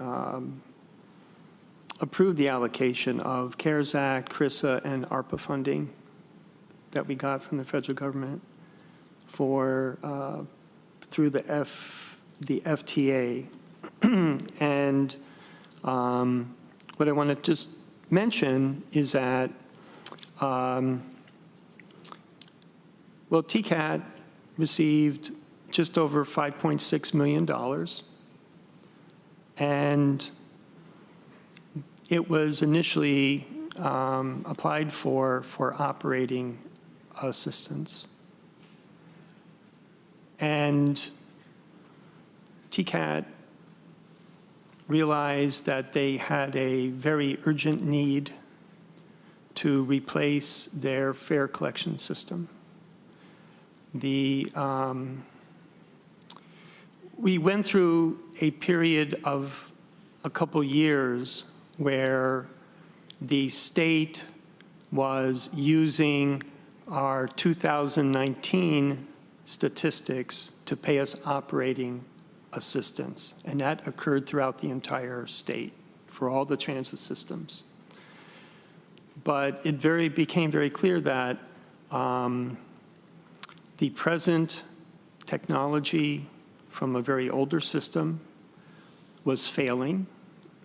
[SPEAKER 14] approved the allocation of CARES Act, CRISA, and ARPA funding that we got from the federal government for, through the FTA. And what I want to just mention is that, well, TCAT received just over $5.6 million, and it was initially applied for operating assistance. And TCAT realized that they had a very urgent need to replace their fare collection system. We went through a period of a couple years where the state was using our 2019 statistics to pay us operating assistance, and that occurred throughout the entire state for all the transit systems. But it became very clear that the present technology from a very older system was failing,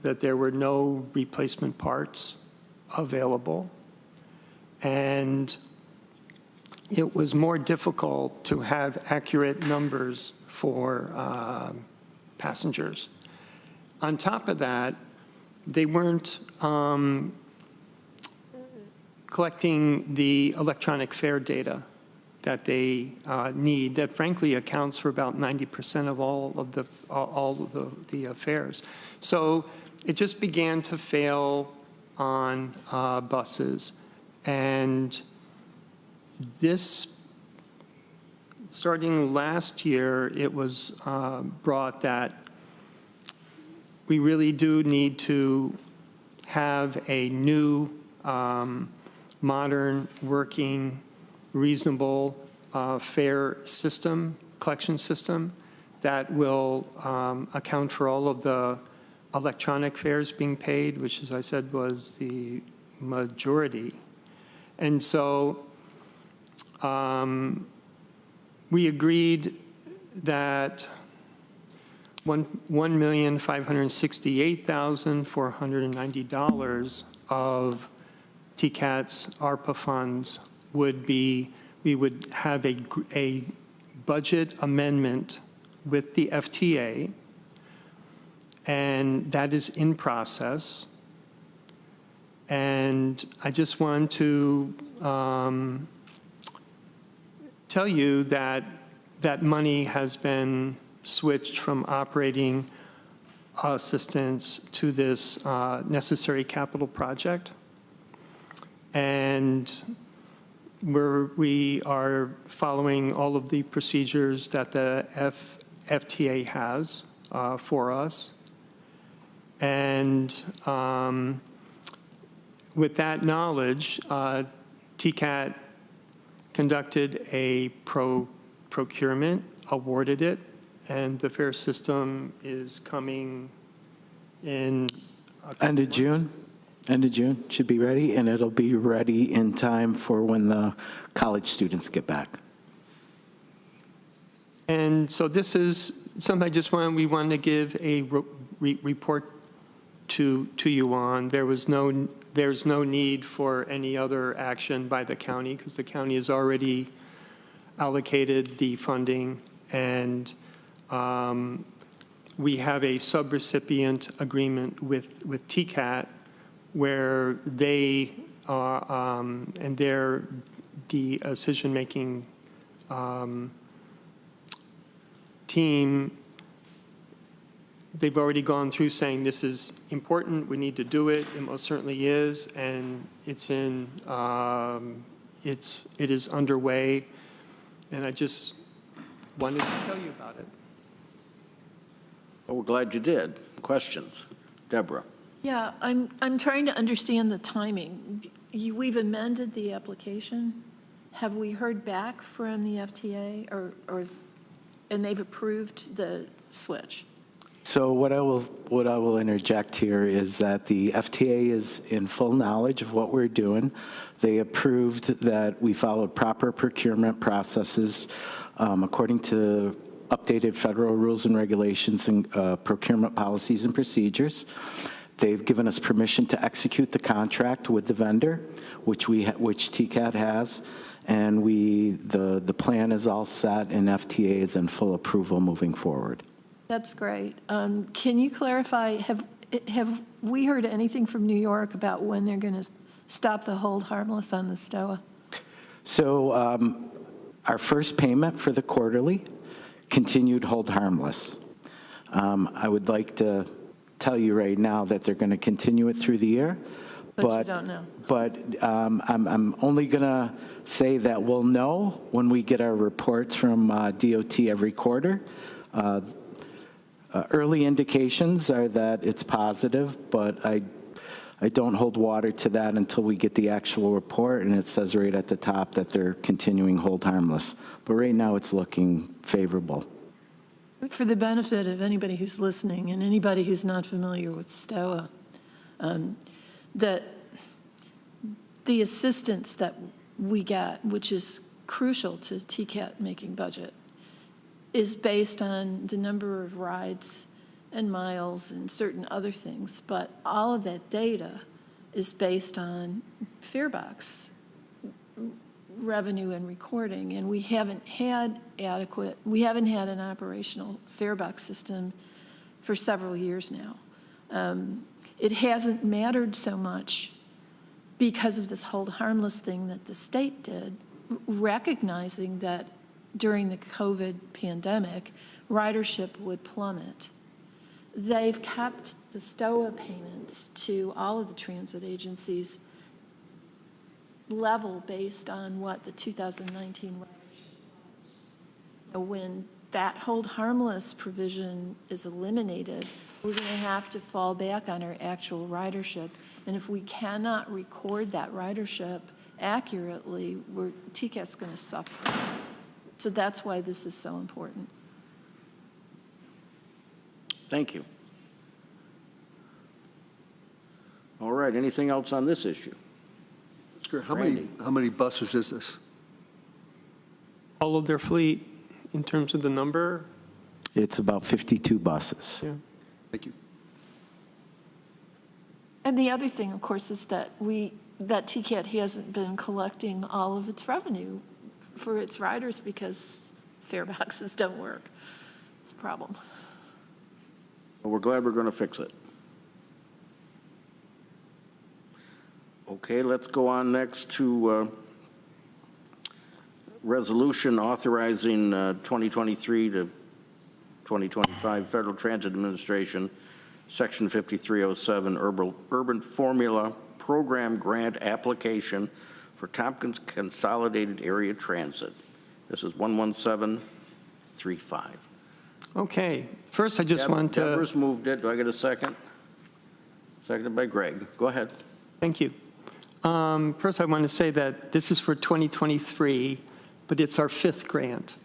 [SPEAKER 14] that there were no replacement parts available, and it was more difficult to have accurate numbers for passengers. On top of that, they weren't collecting the electronic fare data that they need, that frankly accounts for about 90% of all of the fares. So it just began to fail on buses. And this, starting last year, it was brought that we really do need to have a new, modern, working, reasonable fare system, collection system, that will account for all of the electronic fares being paid, which, as I said, was the majority. And so we agreed that $1,568,490 of TCAT's ARPA funds would be, we would have a budget amendment with the FTA, and that is in process. And I just want to tell you that that money has been switched from operating assistance to this necessary capital project. And we are following all of the procedures that the FTA has for us. And with that knowledge, TCAT conducted a procurement, awarded it, and the fare system is coming in.
[SPEAKER 15] End of June. End of June should be ready, and it'll be ready in time for when the college students get back.
[SPEAKER 14] And so this is something we wanted to give a report to you on. There's no need for any other action by the county because the county has already allocated the funding, and we have a subrecipient agreement with TCAT where they are, and they're the decision-making team. They've already gone through saying this is important, we need to do it, it most certainly is, and it is underway, and I just wanted to tell you about it.
[SPEAKER 1] Well, we're glad you did. Questions? Deborah?
[SPEAKER 6] Yeah, I'm trying to understand the timing. We've amended the application. Have we heard back from the FTA, and they've approved the switch?
[SPEAKER 15] So what I will interject here is that the FTA is in full knowledge of what we're doing. They approved that we followed proper procurement processes according to updated federal rules and regulations and procurement policies and procedures. They've given us permission to execute the contract with the vendor, which TCAT has, and the plan is all set, and FTA is in full approval moving forward.
[SPEAKER 6] That's great. Can you clarify, have we heard anything from New York about when they're going to stop the hold harmless on the STOA?
[SPEAKER 15] So our first payment for the quarterly continued hold harmless. I would like to tell you right now that they're going to continue it through the year.
[SPEAKER 6] But you don't know.
[SPEAKER 15] But I'm only going to say that we'll know when we get our reports from DOT every quarter. Early indications are that it's positive, but I don't hold water to that until we get the actual report, and it says right at the top that they're continuing hold harmless. But right now it's looking favorable.
[SPEAKER 6] For the benefit of anybody who's listening and anybody who's not familiar with STOA, that the assistance that we get, which is crucial to TCAT making budget, is based on the number of rides and miles and certain other things. But all of that data is based on farebox revenue and recording, and we haven't had an operational farebox system for several years now. It hasn't mattered so much because of this hold harmless thing that the state did, recognizing that during the COVID pandemic, ridership would plummet. They've kept the STOA payments to all of the transit agencies level based on what the 2019 ridership was. When that hold harmless provision is eliminated, we're going to have to fall back on our actual ridership. And if we cannot record that ridership accurately, TCAT's going to suffer. So that's why this is so important.
[SPEAKER 1] Thank you. All right, anything else on this issue?
[SPEAKER 4] How many buses is this?
[SPEAKER 14] All of their fleet, in terms of the number?
[SPEAKER 15] It's about 52 buses.
[SPEAKER 14] Yeah.
[SPEAKER 4] Thank you.
[SPEAKER 6] And the other thing, of course, is that TCAT hasn't been collecting all of its revenue for its riders because fare boxes don't work. It's a problem.
[SPEAKER 1] Well, we're glad we're going to fix it. Okay, let's go on next to resolution authorizing 2023 to 2025 Federal Transit Administration, Section 5307 Urban Formula Program Grant Application for Tompkins Consolidated Area Transit. This is 11735.
[SPEAKER 14] Okay, first I just want to...
[SPEAKER 1] Deborah's moved it. Do I get a second? Seconded by Greg. Go ahead.
[SPEAKER 14] Thank you. First, I want to say that this is for 2023, but it's our 5th grant.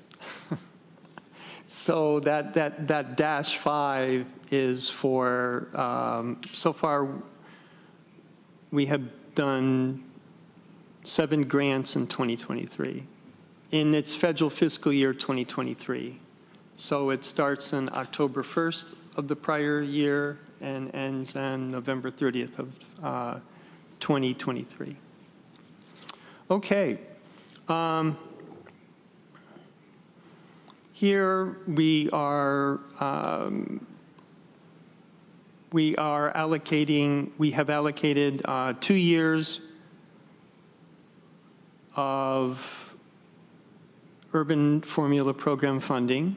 [SPEAKER 14] So that -5 is for, so far, we have done 7 grants in 2023. In its federal fiscal year 2023. So it starts on October 1st of the prior year and ends on November 30th of 2023. Okay. Here we are allocating, we have allocated 2 years of urban formula program funding,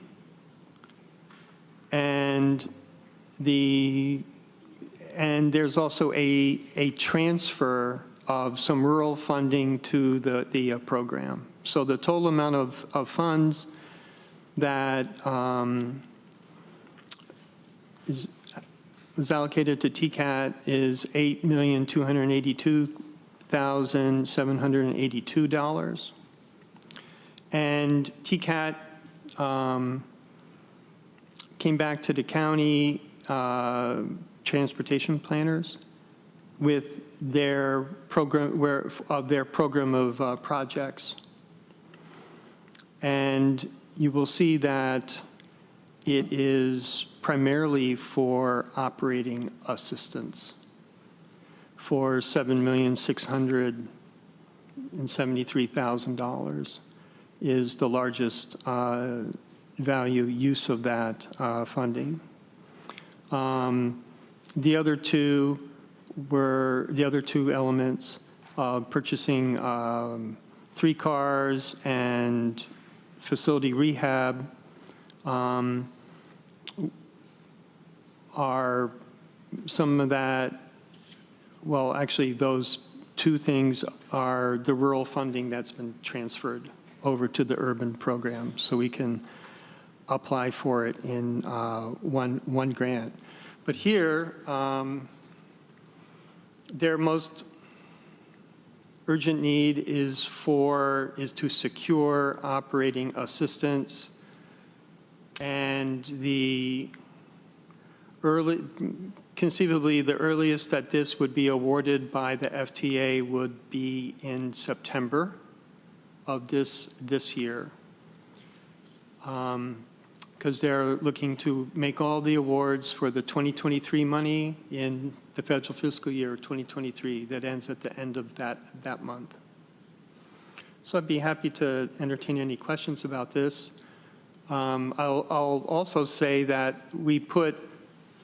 [SPEAKER 14] and there's also a transfer of some rural funding to the program. So the total amount of funds that was allocated to TCAT is $8,282,782. And TCAT came back to the county transportation planners with their program of projects. And you will see that it is primarily for operating assistance for $7,673,000 is the largest value use of that funding. The other two elements, purchasing 3 cars and facility rehab, are some of that. Well, actually, those 2 things are the rural funding that's been transferred over to the urban program, so we can apply for it in one grant. But here, their most urgent need is to secure operating assistance, and conceivably the earliest that this would be awarded by the FTA would be in September of this year, because they're looking to make all the awards for the 2023 money in the federal fiscal year 2023 that ends at the end of that month. So I'd be happy to entertain any questions about this. I'll also say that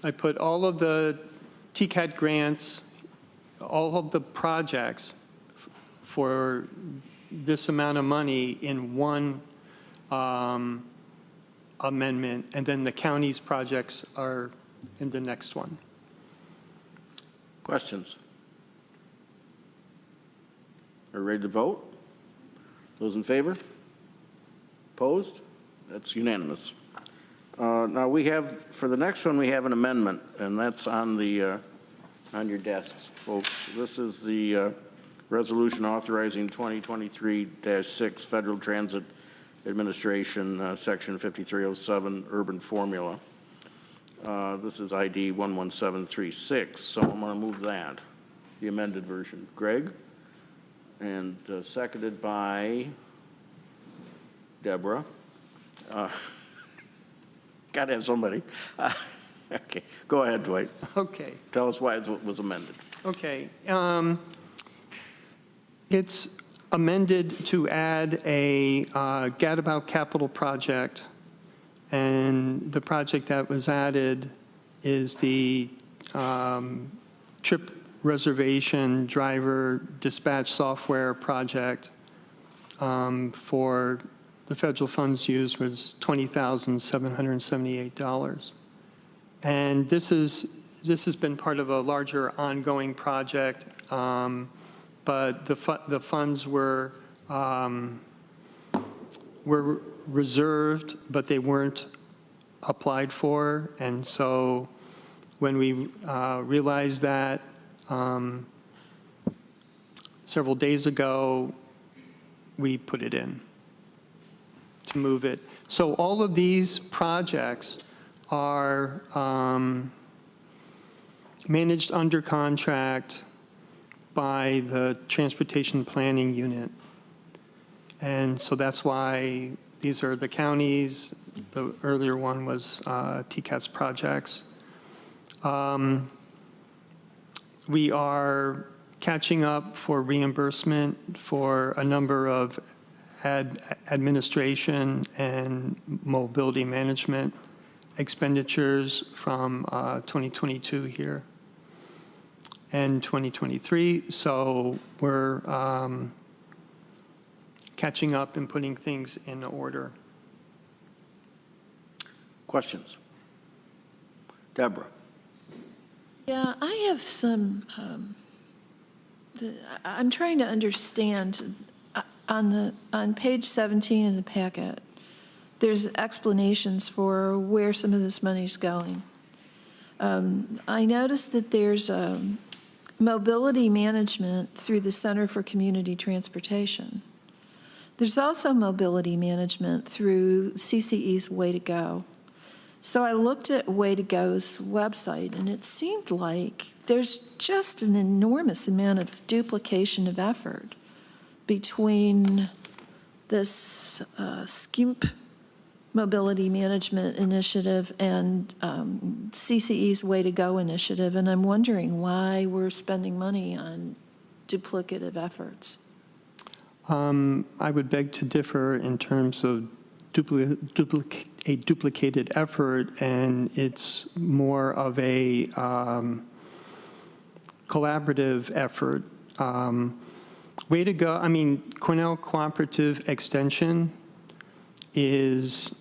[SPEAKER 14] I put all of the TCAT grants, all of the projects for this amount of money in one amendment, and then the county's projects are in the next one.
[SPEAKER 1] Questions? Are we ready to vote? Those in favor? Opposed? That's unanimous. Now we have, for the next one, we have an amendment, and that's on your desks, folks. This is the resolution authorizing 2023-6 Federal Transit Administration, Section 5307, Urban Formula. This is ID 11736, so I'm going to move that, the amended version. Greg? And seconded by Deborah. Got to have somebody. Okay, go ahead, Dwight.
[SPEAKER 14] Okay.
[SPEAKER 1] Tell us why it was amended.
[SPEAKER 14] Okay. It's amended to add a Gadabout capital project, and the project that was added is the trip reservation driver dispatch software project. For the federal funds used was $20,778. And this has been part of a larger ongoing project but the funds were reserved, but they weren't applied for. And so when we realized that several days ago, we put it in to move it. So all of these projects are managed under contract by the Transportation Planning Unit. And so that's why these are the counties. The earlier one was TCAT's projects. We are catching up for reimbursement for a number of administration and mobility management expenditures from 2022 here and 2023. So we're catching up and putting things in order.
[SPEAKER 1] Questions? Deborah?
[SPEAKER 6] Yeah, I have some, I'm trying to understand, on page 17 in the packet, there's explanations for where some of this money's going. I noticed that there's mobility management through the Center for Community Transportation. There's also mobility management through CCE's Way to Go. So I looked at Way to Go's website, and it seemed like there's just an enormous amount of duplication of effort between this SCIMP mobility management initiative and CCE's Way to Go initiative, and I'm wondering why we're spending money on duplicative efforts.
[SPEAKER 14] I would beg to differ in terms of a duplicated effort, and it's more of a collaborative effort. Way to Go, I mean, Cornell Cooperative Extension is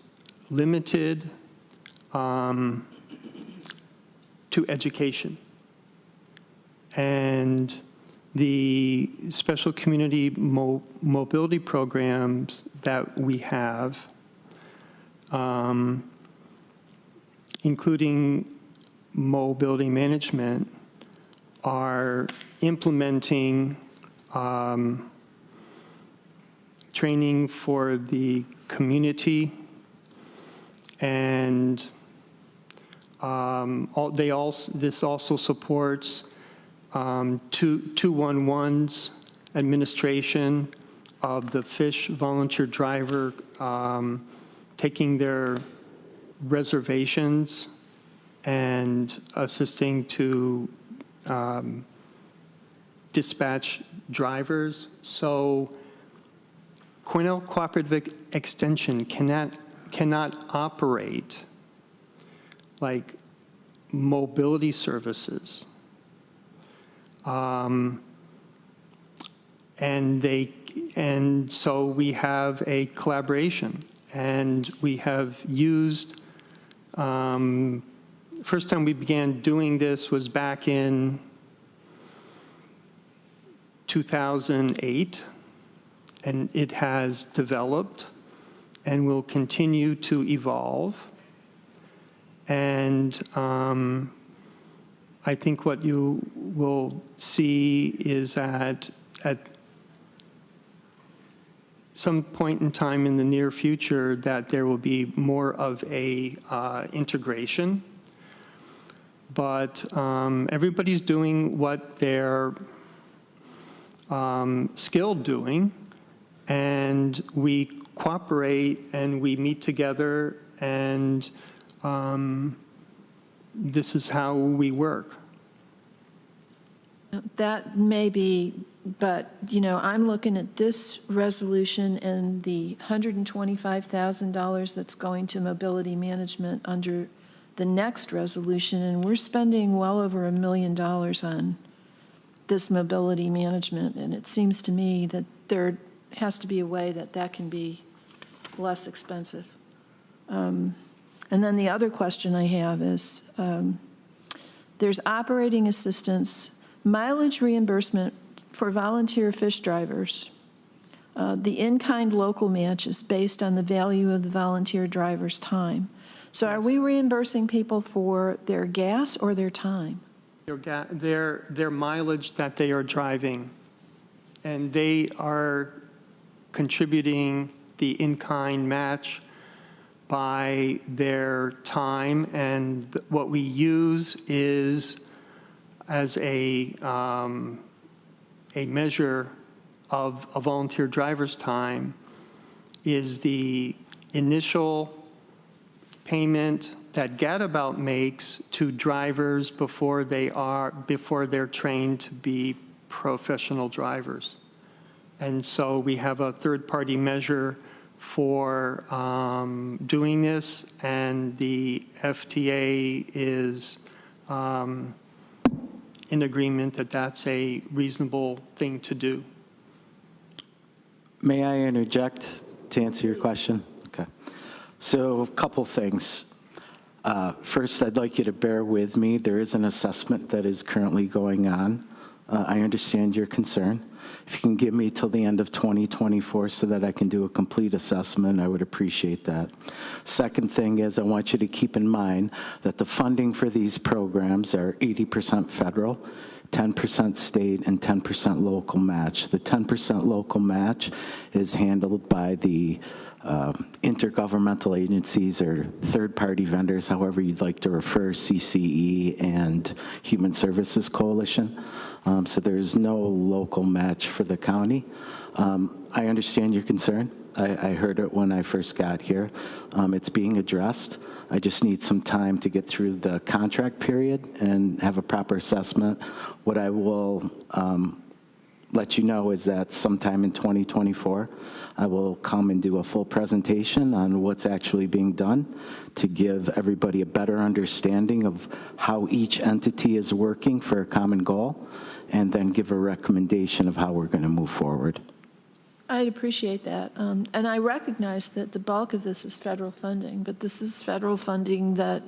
[SPEAKER 14] limited to education. And the special community mobility programs that we have, including mobility management, are implementing training for the community, and this also supports 211's administration of the FISH volunteer driver taking their reservations and assisting to dispatch drivers. So Cornell Cooperative Extension cannot operate like mobility services. And so we have a collaboration, and we have used, first time we began doing this was back in 2008, and it has developed and will continue to evolve. And I think what you will see is that at some point in time in the near future that there will be more of a integration. But everybody's doing what they're skilled doing, and we cooperate and we meet together, and this is how we work.
[SPEAKER 6] That may be, but, you know, I'm looking at this resolution and the $125,000 that's going to mobility management under the next resolution, and we're spending well over $1 million on this mobility management, and it seems to me that there has to be a way that that can be less expensive. And then the other question I have is, there's operating assistance, mileage reimbursement for volunteer fish drivers, the in-kind local match is based on the value of the volunteer driver's time. So are we reimbursing people for their gas or their time?
[SPEAKER 14] Their mileage that they are driving, and they are contributing the in-kind match by their time, and what we use is as a measure of a volunteer driver's time is the initial payment that Gadabout makes to drivers before they're trained to be professional drivers. And so we have a third-party measure for doing this, and the FTA is in agreement that that's a reasonable thing to do.
[SPEAKER 15] May I interject to answer your question? Okay. So a couple things. First, I'd like you to bear with me. There is an assessment that is currently going on. I understand your concern. If you can give me till the end of 2024 so that I can do a complete assessment, I would appreciate that. Second thing is I want you to keep in mind that the funding for these programs are 80% federal, 10% state, and 10% local match. The 10% local match is handled by the intergovernmental agencies or third-party vendors, however you'd like to refer, CCE and Human Services Coalition. So there's no local match for the county. I understand your concern. I heard it when I first got here. It's being addressed. I just need some time to get through the contract period and have a proper assessment. What I will let you know is that sometime in 2024, I will come and do a full presentation on what's actually being done to give everybody a better understanding of how each entity is working for a common goal, and then give a recommendation of how we're going to move forward.
[SPEAKER 6] I'd appreciate that. And I recognize that the bulk of this is federal funding, but this is federal funding that,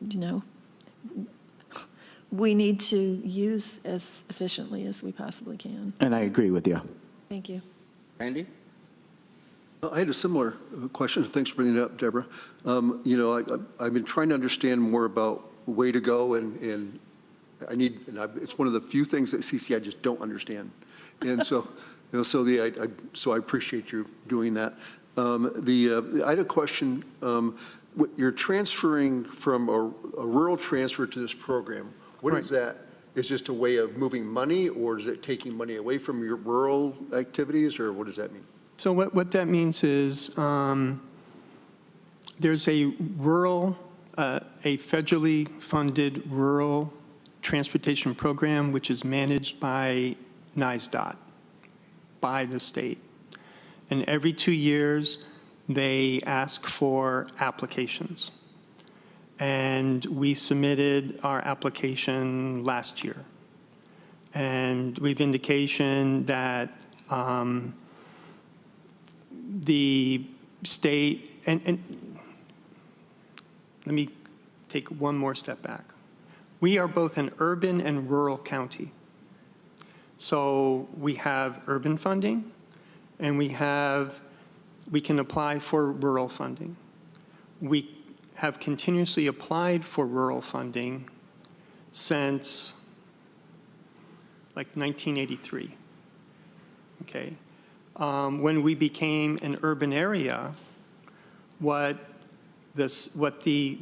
[SPEAKER 6] you know, we need to use as efficiently as we possibly can.
[SPEAKER 15] And I agree with you.
[SPEAKER 6] Thank you.
[SPEAKER 1] Randy?
[SPEAKER 4] I had a similar question. Thanks for bringing it up, Deborah. You know, I've been trying to understand more about way to go, and it's one of the few things that CCI just don't understand. And so, you know, so I appreciate you doing that. I had a question. You're transferring from a rural transfer to this program. What is that? Is just a way of moving money, or is it taking money away from your rural activities, or what does that mean?
[SPEAKER 14] So what that means is there's a federally funded rural transportation program which is managed by NISDOT, by the state. And every 2 years, they ask for applications. And we submitted our application last year. And we've indication that the state, and let me take one more step back. We are both an urban and rural county. So we have urban funding, and we can apply for rural funding. We have continuously applied for rural funding since like 1983, okay? When we became an urban area, what the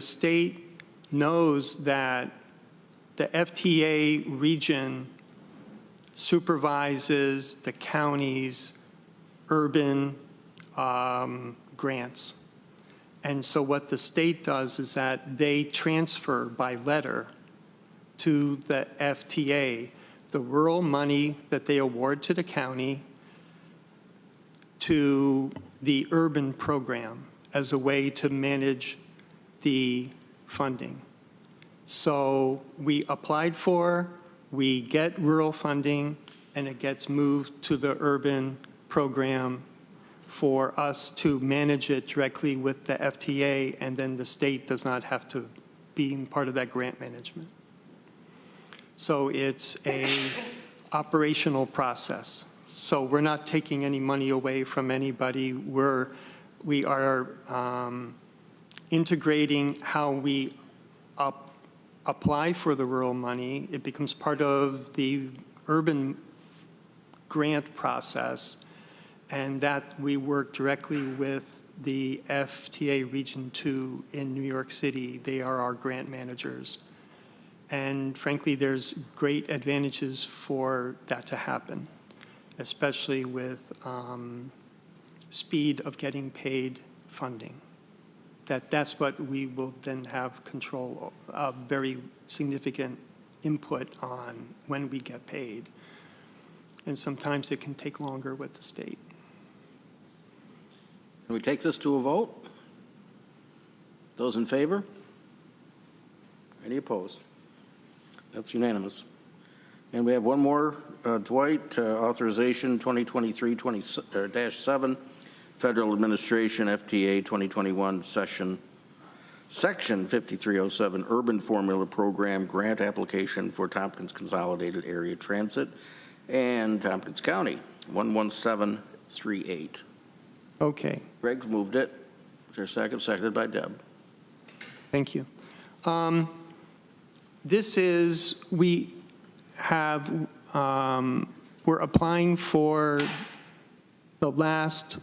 [SPEAKER 14] state knows that the FTA region supervises the county's urban grants. And so what the state does is that they transfer by letter to the FTA the rural money that they award to the county to the urban program as a way to manage the funding. So we applied for, we get rural funding, and it gets moved to the urban program for us to manage it directly with the FTA, and then the state does not have to be part of that grant management. So it's a operational process. So we're not taking any money away from anybody. We are integrating how we apply for the rural money. It becomes part of the urban grant process, and that we work directly with the FTA Region 2 in New York City. They are our grant managers. And frankly, there's great advantages for that to happen, especially with speed of getting paid funding. That's what we will then have control of, very significant input on when we get paid. And sometimes it can take longer with the state.
[SPEAKER 1] Can we take this to a vote? Those in favor? Any opposed? That's unanimous. And we have one more, Dwight, authorization 2023-7, Federal Administration FTA 2021 Section 5307, Urban Formula Program Grant Application for Tompkins Consolidated Area Transit and Tompkins County, 11738.
[SPEAKER 14] Okay.
[SPEAKER 1] Greg's moved it. Is there a second? Seconded by Deb.
[SPEAKER 14] Thank you. This is, we're applying for the last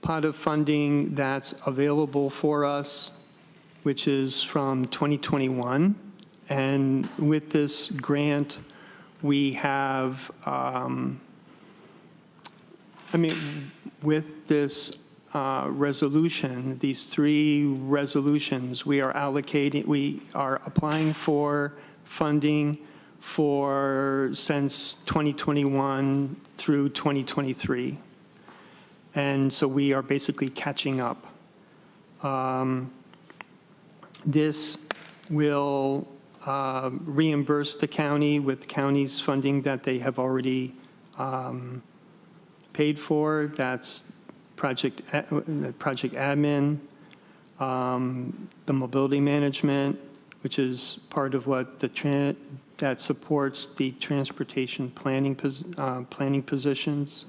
[SPEAKER 14] pot of funding that's available for us, which is from 2021. And with this grant, we have, with this resolution, these three resolutions, we are applying for funding since 2021 through 2023. And so we are basically catching up. This will reimburse the county with the county's funding that they have already paid for. That's project admin, the mobility management, which is part of what that supports the transportation planning positions.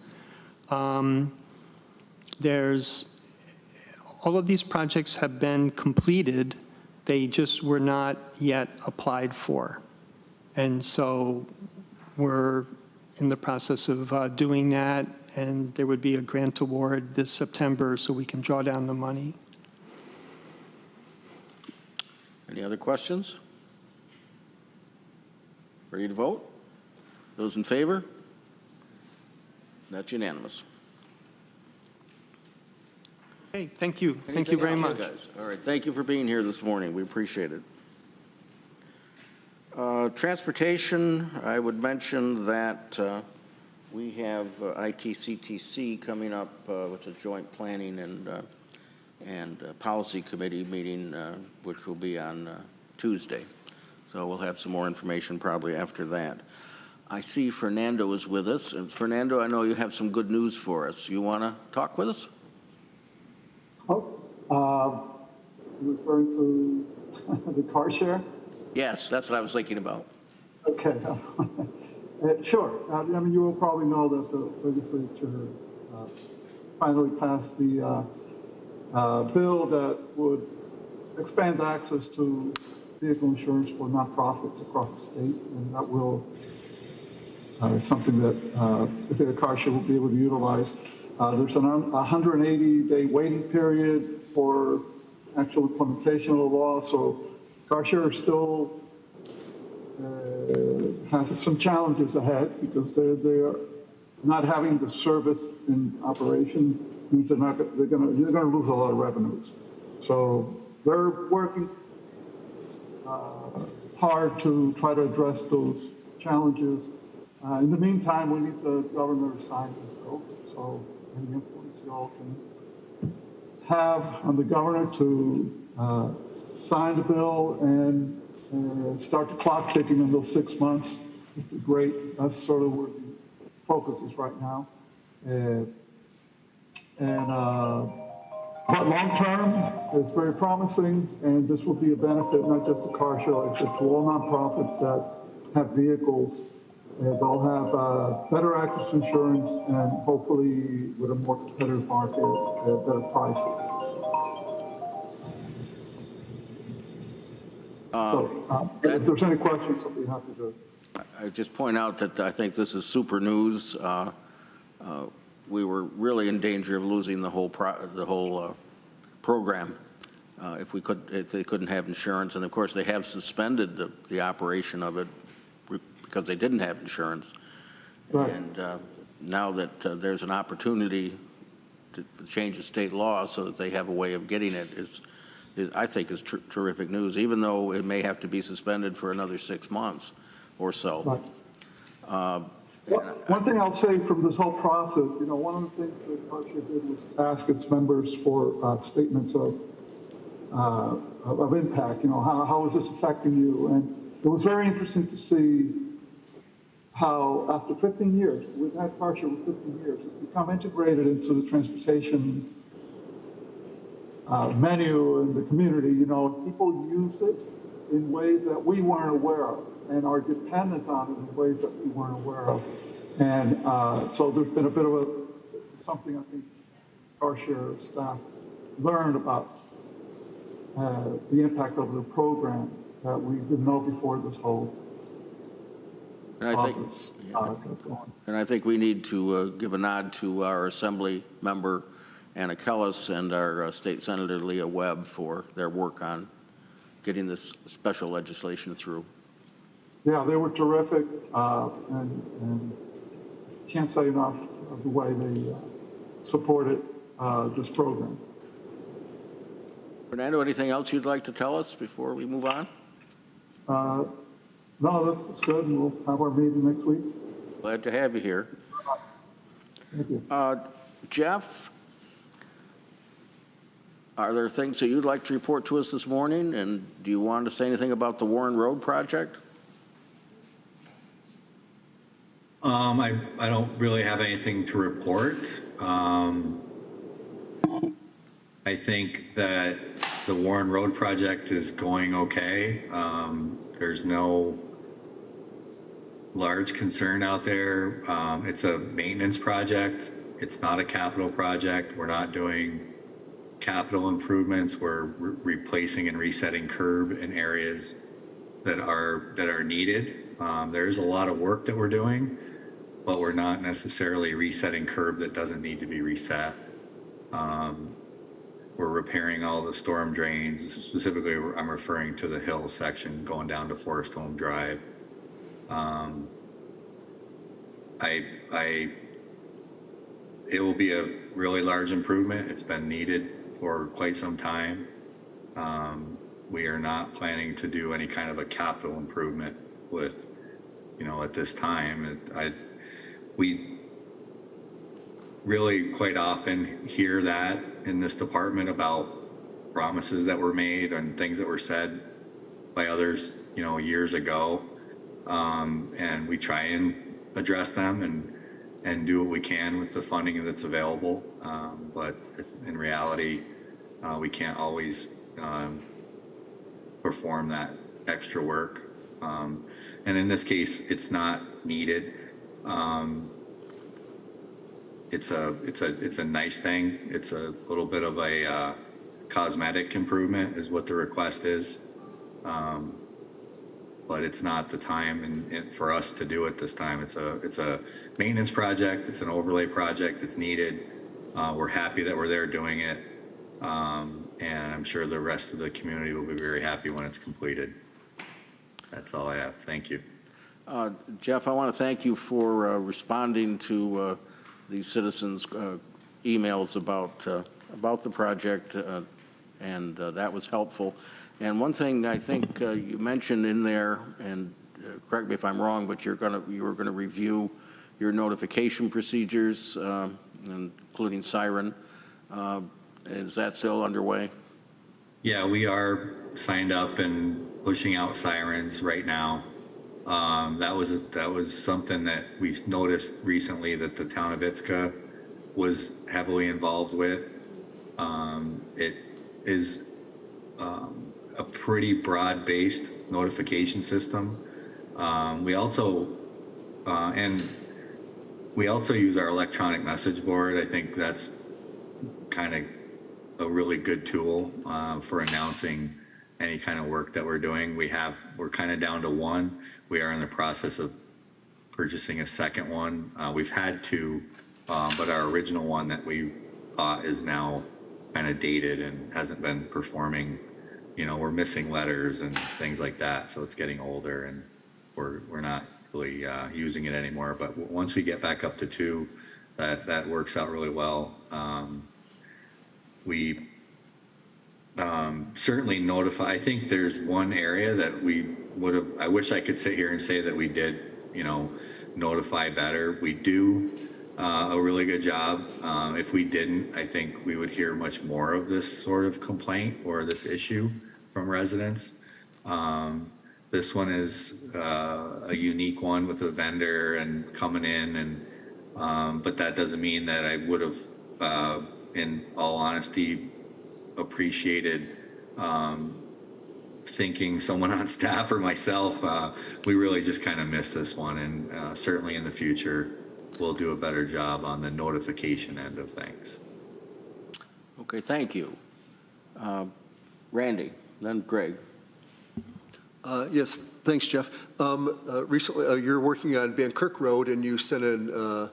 [SPEAKER 14] All of these projects have been completed. They just were not yet applied for. And so we're in the process of doing that, and there would be a grant award this September so we can draw down the money.
[SPEAKER 1] Any other questions? Ready to vote? Those in favor? That's unanimous.
[SPEAKER 14] Okay, thank you. Thank you very much.
[SPEAKER 1] Guys. All right, thank you for being here this morning. We appreciate it. Transportation, I would mention that we have ITCTC coming up with a joint planning and policy committee meeting, which will be on Tuesday. So we'll have some more information probably after that. I see Fernando is with us. And Fernando, I know you have some good news for us. You want to talk with us?
[SPEAKER 16] Referring to the car share?
[SPEAKER 1] Yes, that's what I was thinking about.
[SPEAKER 16] Okay. Sure. You will probably know that the legislature finally passed the bill that would expand access to vehicle insurance for nonprofits across the state, and that will something that the car share will be able to utilize. There's an 180-day waiting period for actual implementation of the law, so car share still has some challenges ahead because they're not having the service in operation means they're going to lose a lot of revenues. So they're working hard to try to address those challenges. In the meantime, we need the governor to sign this bill. So any influence you all can have on the governor to sign the bill and start the clock ticking in those 6 months would be great. That's sort of where the focus is right now. But long term, it's very promising, and this will be a benefit not just to car show, it's to all nonprofits that have vehicles, they'll have better access to insurance and hopefully with a more competitive market, better prices. If there's any questions, I'll be happy to.
[SPEAKER 1] I just point out that I think this is super news. We were really in danger of losing the whole program if they couldn't have insurance. And of course, they have suspended the operation of it because they didn't have insurance. Right. And now that there's an opportunity to change the state law so that they have a way of getting it I think is terrific news, even though it may have to be suspended for another 6 months or so.
[SPEAKER 16] Right. One thing I'll say from this whole process, one of the things that Archer did was ask its members for statements of impact. How is this affecting you? And it was very interesting to see how after 15 years, we've had Archer for 15 years, it's become integrated into the transportation menu in the community. People use it in ways that we weren't aware of and are dependent on it in ways that we weren't aware of. And so there's been a bit of something I think our share staff learned about the impact of the program that we didn't know before this whole process.
[SPEAKER 1] And I think we need to give a nod to our Assembly member Anna Kellis and our State Senator Leah Webb for their work on getting this special legislation through.
[SPEAKER 16] Yeah, they were terrific, and can't say enough of the way they supported this program.
[SPEAKER 1] Fernando, anything else you'd like to tell us before we move on?
[SPEAKER 16] No, this is good, and we'll have our meeting next week.
[SPEAKER 1] Glad to have you here.
[SPEAKER 16] Thank you.
[SPEAKER 1] Jeff, are there things that you'd like to report to us this morning? And do you want to say anything about the Warren Road project?
[SPEAKER 10] I don't really have anything to report. I think that the Warren Road project is going okay. There's no large concern out there. It's a maintenance project. It's not a capital project. We're not doing capital improvements. We're replacing and resetting curb in areas that are needed. There's a lot of work that we're doing, but we're not necessarily resetting curb that doesn't need to be reset. We're repairing all the storm drains. Specifically, I'm referring to the hill section going down to Forest Home Drive. It will be a really large improvement. It's been needed for quite some time. We are not planning to do any kind of a capital improvement with, at this time. We really quite often hear that in this department about promises that were made and things that were said by others, years ago. And we try and address them and do what we can with the funding that's available. But in reality, we can't always perform that extra work. And in this case, it's not needed. It's a nice thing. It's a little bit of a cosmetic improvement is what the request is. But it's not the time for us to do it this time. It's a maintenance project. It's an overlay project. It's needed. We're happy that we're there doing it. And I'm sure the rest of the community will be very happy when it's completed. That's all I have. Thank you.
[SPEAKER 1] Jeff, I want to thank you for responding to the citizens' emails about the project, and that was helpful. And one thing I think you mentioned in there, and correct me if I'm wrong, but you were going to review your notification procedures, including siren. Is that still underway?
[SPEAKER 10] Yeah, we are signed up and pushing out sirens right now. That was something that we noticed recently that the town of Ithaca was heavily involved with. It is a pretty broad-based notification system. We also use our electronic message board. I think that's kind of a really good tool for announcing any kind of work that we're doing. We're kind of down to one. We are in the process of purchasing a second one. We've had two, but our original one that we bought is now kind of dated and hasn't been performing. You know, we're missing letters and things like that, so it's getting older, and we're not really using it anymore. But once we get back up to two, that works out really well. We certainly notify. I think there's one area that we would have. I wish I could sit here and say that we did, you know, notify better. We do a really good job. If we didn't, I think we would hear much more of this sort of complaint or this issue from residents. This one is a unique one with a vendor and coming in, and but that doesn't mean that I would have, in all honesty, appreciated thinking someone on staff or myself. We really just kind of missed this one, and certainly in the future we'll do a better job on the notification end of things.
[SPEAKER 1] Okay, thank you. Randy, then Greg.
[SPEAKER 4] Yes, thanks, Jeff. Recently, you're working on Van Kirk Road, and you sent an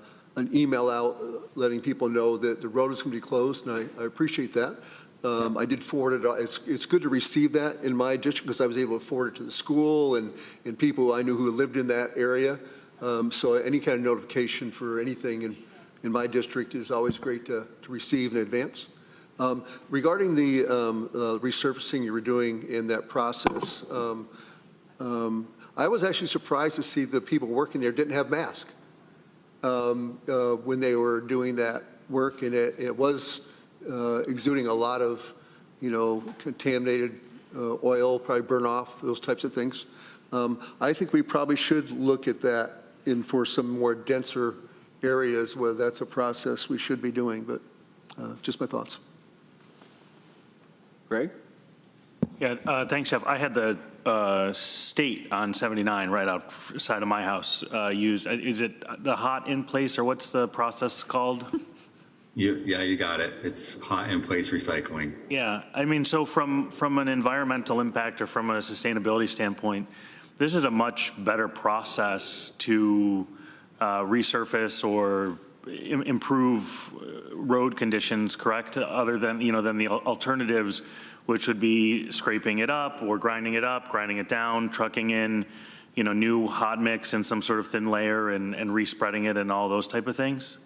[SPEAKER 4] email out letting people know that the road is going to be closed, and I appreciate that. I did forward it. It's good to receive that in my district because I was able to forward it to the school and people I knew who lived in that area. So any kind of notification for anything in my district is always great to receive in advance. Regarding the resurfacing you were doing in that process, I was actually surprised to see the people working there didn't have masks when they were doing that work, and it was exuding a lot of, you know, contaminated oil, probably burn off, those types of things. I think we probably should look at that for some more denser areas where that's a process we should be doing, but just my thoughts.
[SPEAKER 1] Greg?
[SPEAKER 12] Yeah, thanks, Jeff. I had the state on 79 right outside of my house use. Is it the hot in place, or what's the process called?
[SPEAKER 10] Yeah, you got it. It's hot in place recycling.
[SPEAKER 12] Yeah, I mean, so from an environmental impact or from a sustainability standpoint, this is a much better process to resurface or improve road conditions, correct? Other than, you know, than the alternatives, which would be scraping it up or grinding it up, grinding it down, trucking in, you know, new hot mix and some sort of thin layer and respreading it and all those type of things?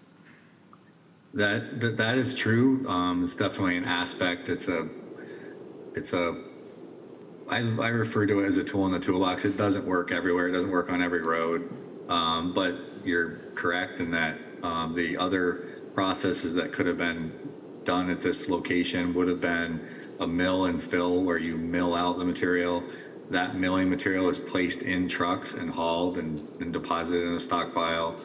[SPEAKER 10] That is true. It's definitely an aspect. I refer to it as a tool in the toolbox. It doesn't work everywhere. It doesn't work on every road. But you're correct in that the other processes that could have been done at this location would have been a mill and fill, where you mill out the material. That milling material is placed in trucks and hauled and deposited in a stockpile.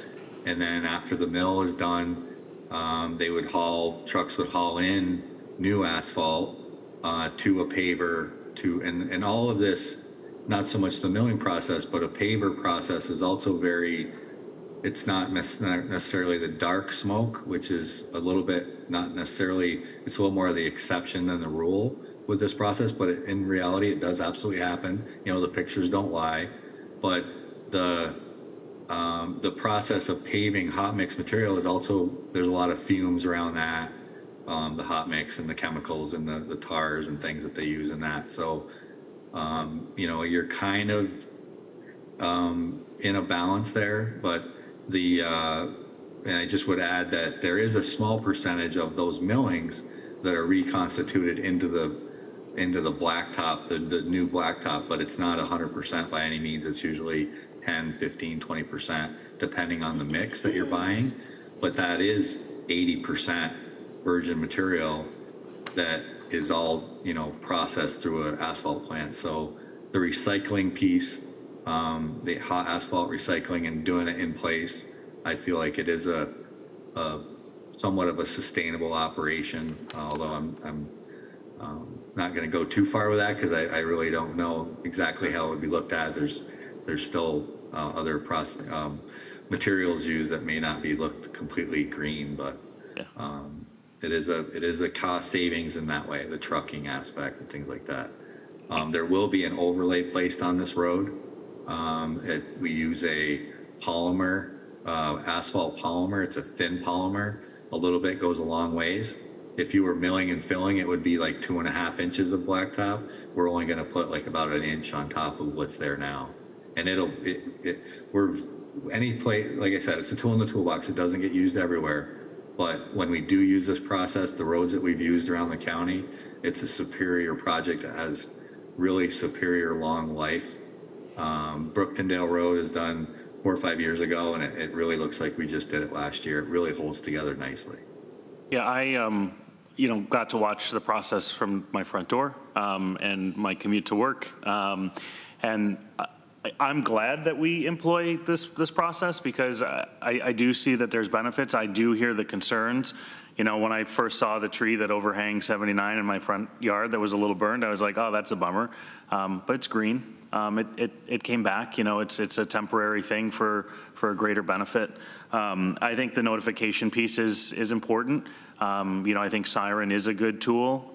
[SPEAKER 10] And then after the mill is done, trucks would haul in new asphalt to a paver, and all of this, not so much the milling process, but a paver process is also it's not necessarily the dark smoke, which is a little bit, not necessarily, it's a little more of the exception than the rule with this process, but in reality, it does absolutely happen. You know, the pictures don't lie, but the process of paving hot mix material is also, there's a lot of fumes around that, the hot mix and the chemicals and the tars and things that they use in that. So, you know, you're kind of in a balance there, but and I just would add that there is a small percentage of those millings that are reconstituted into the blacktop, the new blacktop, but it's not 100% by any means. It's usually 10, 15, 20%, depending on the mix that you're buying. But that is 80% virgin material that is all, you know, processed through an asphalt plant. So the recycling piece, the hot asphalt recycling and doing it in place, I feel like it is a somewhat of a sustainable operation, although I'm not going to go too far with that because I really don't know exactly how it would be looked at. There's there's still other materials used that may not be looked completely green, but it is a cost savings in that way, the trucking aspect and things like that. There will be an overlay placed on this road. We use a polymer, asphalt polymer. It's a thin polymer. A little bit goes a long ways. If you were milling and filling, it would be like 2.5 inches of blacktop. We're only going to put like about an inch on top of what's there now. And any place, like I said, it's a tool in the toolbox. It doesn't get used everywhere. But when we do use this process, the roads that we've used around the county, it's a superior project that has really superior long life. Brooktondale Road is done 4 or 5 years ago, and it really looks like we just did it last year. It really holds together nicely.
[SPEAKER 12] Yeah, I got to watch the process from my front door and my commute to work, and I'm glad that we employ this process because I do see that there's benefits. I do hear the concerns. You know, when I first saw the tree that overhangs 79 in my front yard that was a little burned, I was like, oh, that's a bummer. But it's green. It came back. You know, it's a temporary thing for a greater benefit. I think the notification piece is important. I think Siren is a good tool.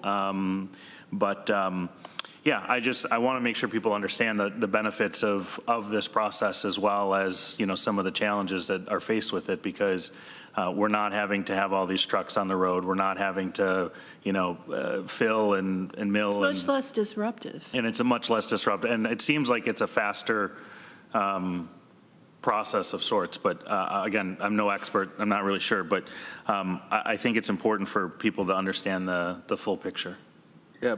[SPEAKER 12] Yeah, I want to make sure people understand the benefits of this process as well as, some of the challenges that are faced with it because we're not having to have all these trucks on the road. We're not having to, fill and mill.
[SPEAKER 6] It's much less disruptive.
[SPEAKER 12] And it's a much less disruptive. And it seems like it's a faster process of sorts. But again, I'm no expert. I'm not really sure. But I think it's important for people to understand the full picture.
[SPEAKER 4] Yeah.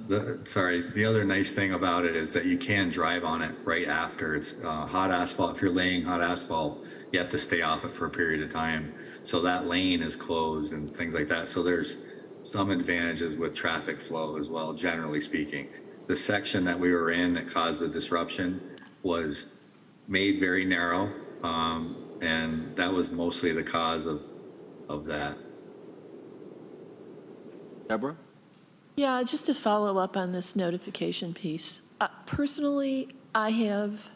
[SPEAKER 10] The other nice thing about it is that you can drive on it right after. It's hot asphalt. If you're laying hot asphalt, you have to stay off it for a period of time. So that lane is closed and things like that. So there's some advantages with traffic flow as well, generally speaking. The section that we were in that caused the disruption was made very narrow, and that was mostly the cause of that.
[SPEAKER 4] Deborah?
[SPEAKER 6] Yeah, just to follow up on this notification piece. Personally, I have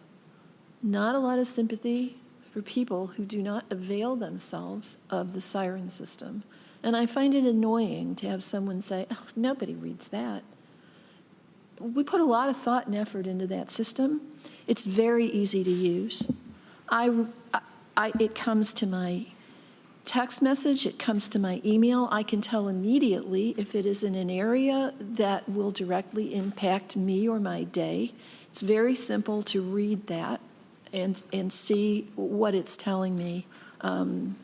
[SPEAKER 6] not a lot of sympathy for people who do not avail themselves of the siren system. And I find it annoying to have someone say, oh, nobody reads that. We put a lot of thought and effort into that system. It's very easy to use. It comes to my text message, it comes to my email. I can tell immediately if it is in an area that will directly impact me or my day. It's very simple to read that and see what it's telling me. And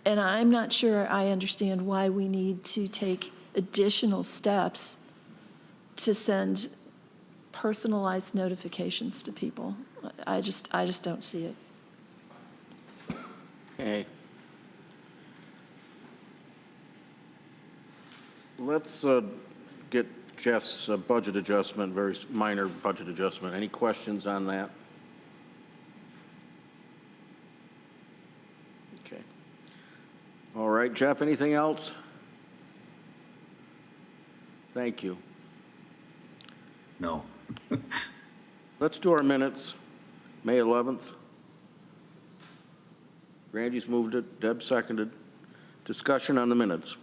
[SPEAKER 6] I'm not sure I understand why we need to take additional steps to send personalized notifications to people. I just don't see it.
[SPEAKER 1] Okay. Let's get Jeff's budget adjustment, very minor budget adjustment. Any questions on that? Okay. All right, Jeff, anything else? Thank you.
[SPEAKER 10] No.
[SPEAKER 1] Let's do our minutes. May 11th. Randy's moved it, Deb seconded. Discussion on the minutes.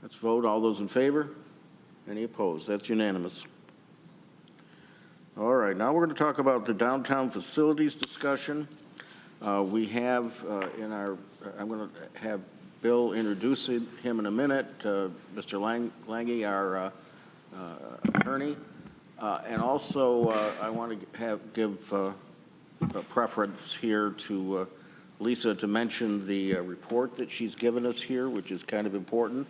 [SPEAKER 1] Let's vote. All those in favor? Any opposed? That's unanimous. All right, now we're going to talk about the downtown facilities discussion. We have I'm going to have Bill introduce him in a minute, Mr. Lange, our attorney. And also, I want to give a preference here to Lisa to mention the report that she's given us here, which is kind of important.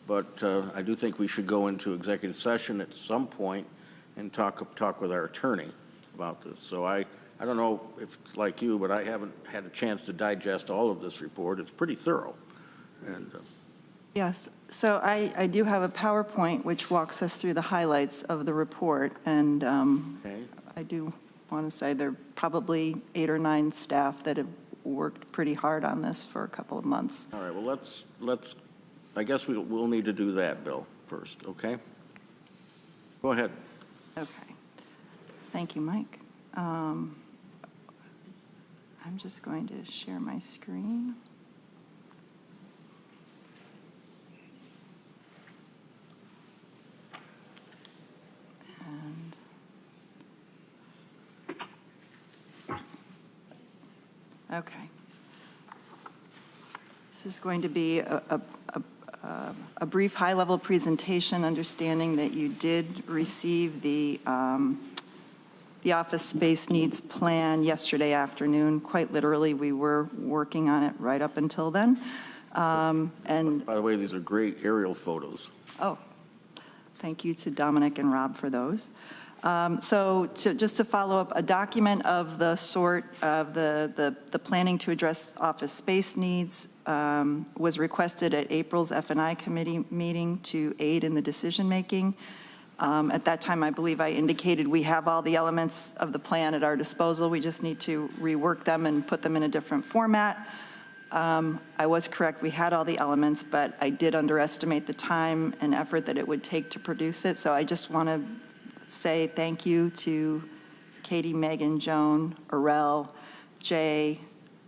[SPEAKER 1] But I do think we should go into executive session at some point and talk with our attorney about this. So I don't know if it's like you, but I haven't had a chance to digest all of this report. It's pretty thorough. And
[SPEAKER 7] Yes, so I do have a PowerPoint which walks us through the highlights of the report, and
[SPEAKER 1] okay.
[SPEAKER 7] I do want to say there are probably 8 or 9 staff that have worked pretty hard on this for a couple of months.
[SPEAKER 1] All right, well, let's I guess we'll need to do that, Bill, first, okay? Go ahead.
[SPEAKER 7] Okay. Thank you, Mike. I'm just going to share my screen. And okay. This is going to be a brief high-level presentation, understanding that you did receive the office space needs plan yesterday afternoon. Quite literally, we were working on it right up until then. And
[SPEAKER 1] by the way, these are great aerial photos.
[SPEAKER 7] Oh, thank you to Dominic and Rob for those. Just to follow up, a document of the sort of the planning to address office space needs was requested at April's F&I committee meeting to aid in the decision-making. At that time, I believe I indicated we have all the elements of the plan at our disposal. We just need to rework them and put them in a different format. I was correct, we had all the elements, but I did underestimate the time and effort that it would take to produce it. So I just want to say thank you to Katie, Megan, Joan, Arel, Jay,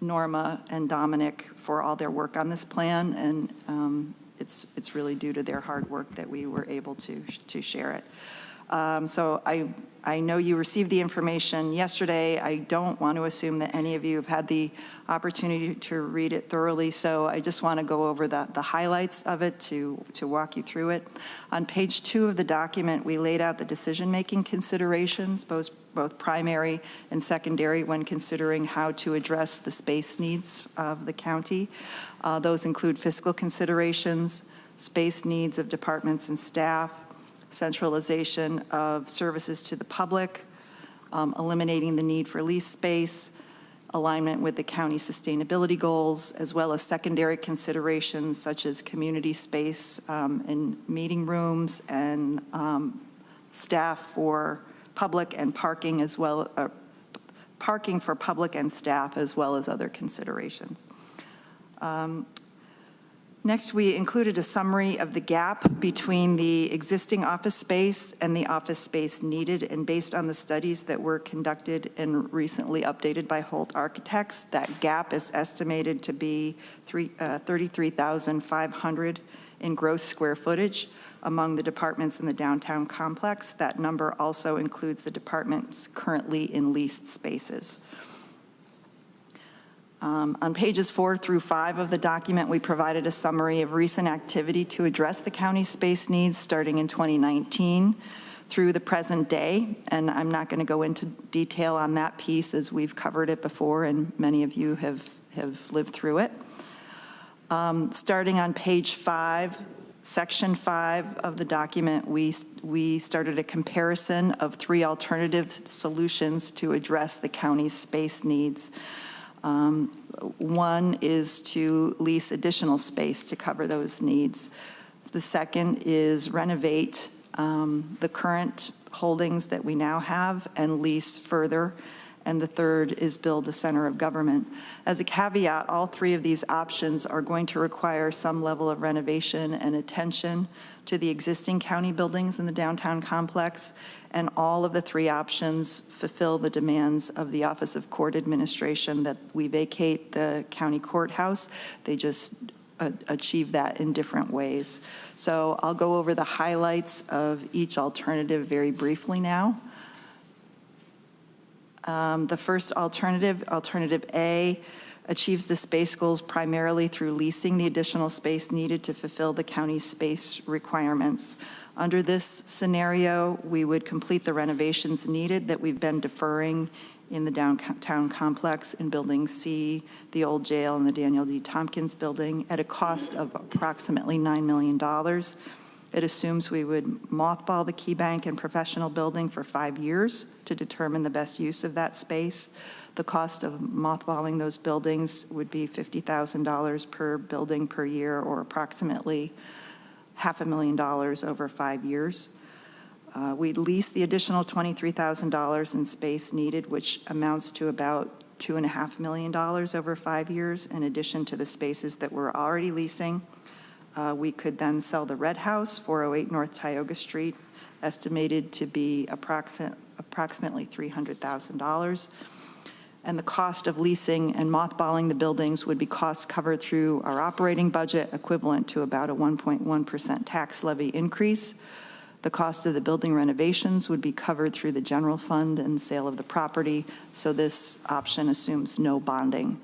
[SPEAKER 7] Norma, and Dominic for all their work on this plan, and it's really due to their hard work that we were able to share it. So I know you received the information yesterday. I don't want to assume that any of you have had the opportunity to read it thoroughly, so I just want to go over the highlights of it to walk you through it. On page 2 of the document, we laid out the decision-making considerations, both primary and secondary, when considering how to address the space needs of the county. Those include fiscal considerations, space needs of departments and staff, centralization of services to the public, eliminating the need for lease space, alignment with the county sustainability goals, as well as secondary considerations such as community space in meeting rooms and staff for public and parking, as well parking for public and staff, as well as other considerations. Next, we included a summary of the gap between the existing office space and the office space needed, and based on the studies that were conducted and recently updated by Holt Architects, that gap is estimated to be 33,500 in gross square footage among the departments in the downtown complex. That number also includes the departments currently in leased spaces. On pages 4 through 5 of the document, we provided a summary of recent activity to address the county's space needs starting in 2019 through the present day. And I'm not going to go into detail on that piece as we've covered it before and many of you have lived through it. Starting on page 5, section 5 of the document, we started a comparison of 3 alternative solutions to address the county's space needs. One is to lease additional space to cover those needs. The second is renovate the current holdings that we now have and lease further. And the third is build a center of government. As a caveat, all 3 of these options are going to require some level of renovation and attention to the existing county buildings in the downtown complex, and all of the 3 options fulfill the demands of the Office of Court Administration that we vacate the county courthouse. They just achieve that in different ways. So I'll go over the highlights of each alternative very briefly now. The first alternative, Alternative A, achieves the space goals primarily through leasing the additional space needed to fulfill the county's space requirements. Under this scenario, we would complete the renovations needed that we've been deferring in the downtown complex in Building C, the old jail, and the Daniel D. Tompkins building at a cost of approximately $9 million. It assumes we would mothball the Key Bank and professional building for 5 years to determine the best use of that space. The cost of mothballing those buildings would be $50,000 per building per year, or approximately $500,000 over 5 years. We'd lease the additional $23,000 in space needed, which amounts to about $2.5 million over 5 years, in addition to the spaces that we're already leasing. We could then sell the Red House, 408 North Tioga Street, estimated to be approximately approximately $300,000. And the cost of leasing and mothballing the buildings would be costs covered through our operating budget, equivalent to about a 1.1% tax levy increase. The cost of the building renovations would be covered through the general fund and sale of the property, so this option assumes no bonding.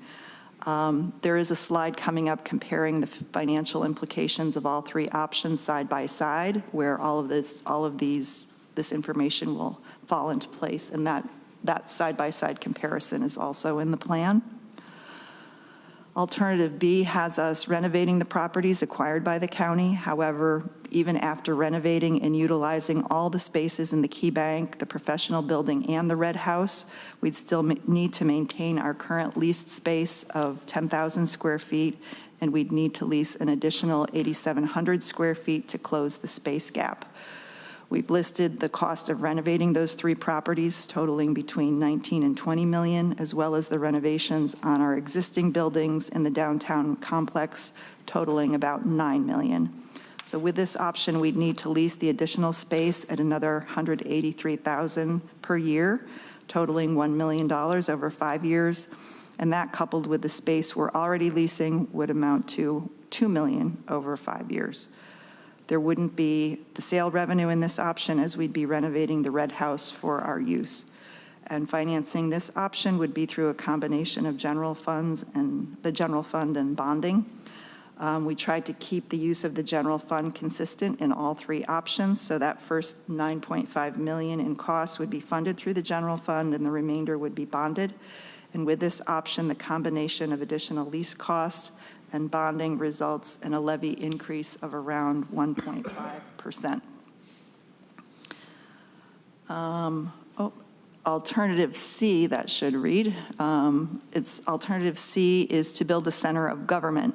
[SPEAKER 7] There is a slide coming up comparing the financial implications of all three options side by side, where all of this information will fall into place, and that side-by-side comparison is also in the plan. Alternative B has us renovating the properties acquired by the county. However, even after renovating and utilizing all the spaces in the Key Bank, the professional building, and the Red House, we'd still need to maintain our current leased space of 10,000 square feet, and we'd need to lease an additional 8,700 square feet to close the space gap. We've listed the cost of renovating those three properties totaling between 19 and 20 million, as well as the renovations on our existing buildings in the downtown complex totaling about 9 million. So with this option, we'd need to lease the additional space at another 183,000 per year, totaling $1 million over 5 years. And that, coupled with the space we're already leasing, would amount to $2 million over 5 years. There wouldn't be the sale revenue in this option, as we'd be renovating the Red House for our use. And financing this option would be through a combination of general funds and the general fund and bonding. We tried to keep the use of the general fund consistent in all three options, so that first $9.5 million in costs would be funded through the general fund and the remainder would be bonded. And with this option, the combination of additional lease costs and bonding results in a levy increase of around 1.5%. Alternative C, that should read. Alternative C is to build a center of government.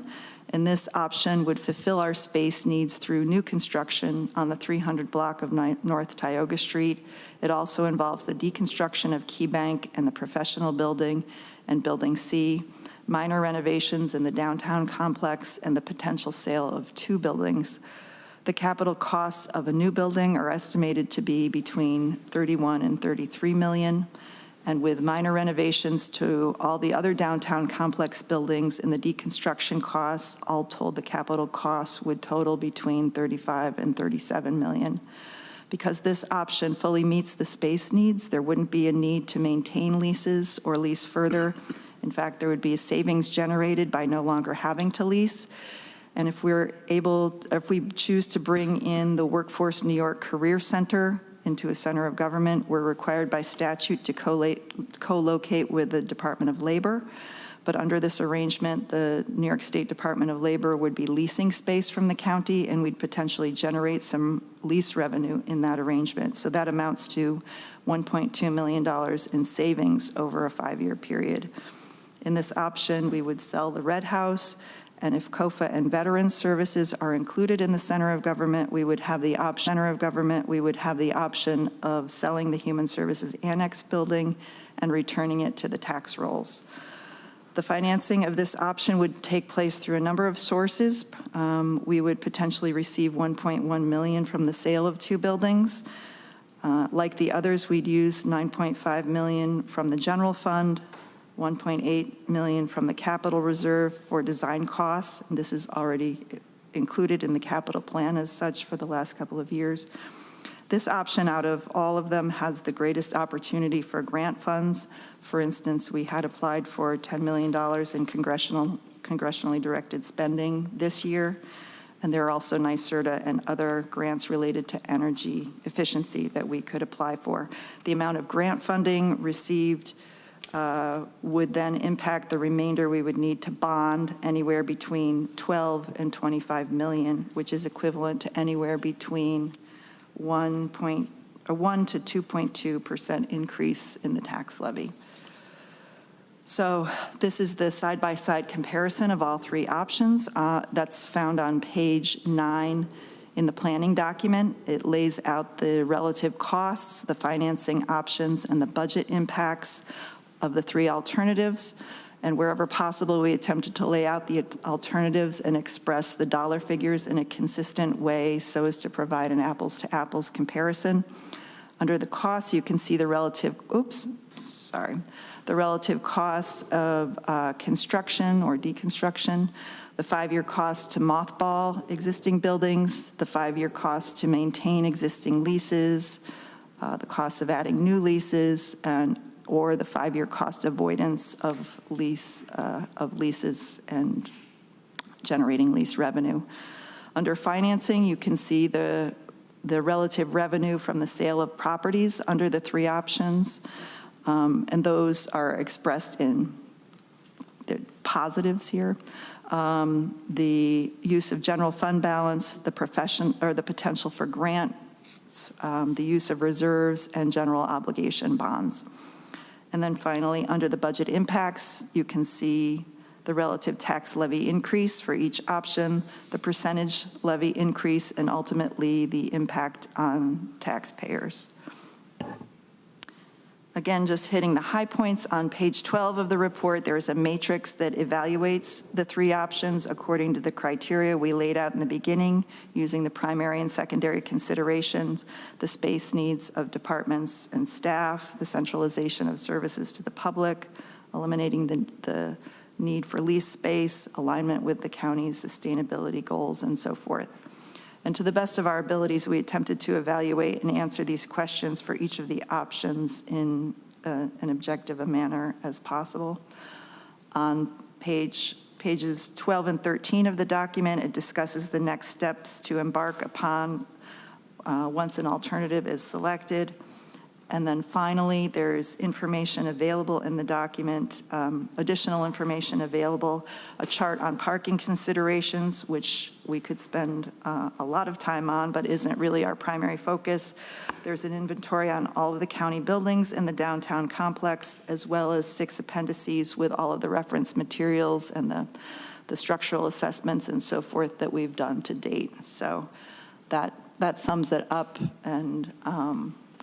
[SPEAKER 7] And this option would fulfill our space needs through new construction on the 300 block of North Tioga Street. It also involves the deconstruction of Key Bank and the professional building and Building C, minor renovations in the downtown complex, and the potential sale of 2 buildings. The capital costs of a new building are estimated to be between 31 and 33 million, and with minor renovations to all the other downtown complex buildings and the deconstruction costs, all told, the capital costs would total between 35 and 37 million. Because this option fully meets the space needs, there wouldn't be a need to maintain leases or lease further. In fact, there would be a savings generated by no longer having to lease. And if we choose to bring in the Workforce New York Career Center into a center of government, we're required by statute to co-locate with the Department of Labor. But under this arrangement, the New York State Department of Labor would be leasing space from the county, and we'd potentially generate some lease revenue in that arrangement. So that amounts to $1.2 million in savings over a 5-year period. In this option, we would sell the Red House, and if COFA and Veterans Services are included in the center of government, we would have the option of selling the Human Services Annex building and returning it to the tax rolls. The financing of this option would take place through a number of sources. We would potentially receive $1.1 million from the sale of 2 buildings. Like the others, we'd use $9.5 million from the general fund, $1.8 million from the capital reserve for design costs, and this is already included in the capital plan as such for the last couple of years. This option out of all of them has the greatest opportunity for grant funds. For instance, we had applied for $10 million in congressionally directed spending this year, and there are also NYSERDA and other grants related to energy efficiency that we could apply for. The amount of grant funding received would then impact the remainder. We would need to bond anywhere between 12 and 25 million, which is equivalent to anywhere between 1 to 2.2% increase in the tax levy. So this is the side-by-side comparison of all 3 options. That's found on page 9 in the planning document. It lays out the relative costs, the financing options, and the budget impacts of the 3 alternatives. And wherever possible, we attempted to lay out the alternatives and express the dollar figures in a consistent way so as to provide an apples-to-apples comparison. Under the costs, you can see the relative, the relative costs of construction or deconstruction, the 5-year cost to mothball existing buildings, the 5-year cost to maintain existing leases, the cost of adding new leases, or the 5-year cost avoidance of leases and generating lease revenue. Under financing, you can see the relative revenue from the sale of properties under the 3 options, and those are expressed in the positives here. The use of general fund balance, the potential for grants, the use of reserves, and general obligation bonds. And then finally, under the budget impacts, you can see the relative tax levy increase for each option, the percentage levy increase, and ultimately the impact on taxpayers. Again, just hitting the high points on page 12 of the report, there is a matrix that evaluates the 3 options according to the criteria we laid out in the beginning, using the primary and secondary considerations, the space needs of departments and staff, the centralization of services to the public, eliminating the need for lease space, alignment with the county's sustainability goals, and so forth. And to the best of our abilities, we attempted to evaluate and answer these questions for each of the options in an objective a manner as possible. On pages 12 and 13 of the document, it discusses the next steps to embark upon once an alternative is selected. And then finally, there's information available in the document, additional information available, a chart on parking considerations, which we could spend a lot of time on, but isn't really our primary focus. There's an inventory on all of the county buildings in the downtown complex, as well as 6 appendices with all of the reference materials and the structural assessments and so forth that we've done to date. So that sums it up, and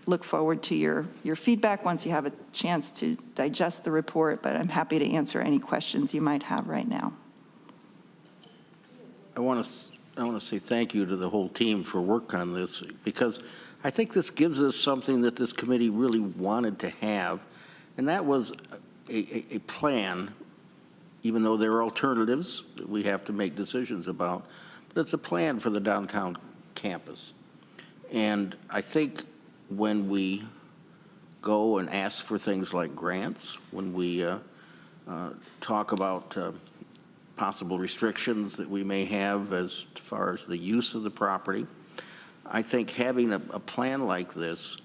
[SPEAKER 7] look forward to your feedback once you have a chance to digest the report, but I'm happy to answer any questions you might have right now.
[SPEAKER 1] I want to say thank you to the whole team for work on this, because I think this gives us something that this committee really wanted to have, and that was a plan, even though there are alternatives that we have to make decisions about, but it's a plan for the downtown campus. And I think when we go and ask for things like grants, when we talk about possible restrictions that we may have as far as the use of the property, I think having a plan like this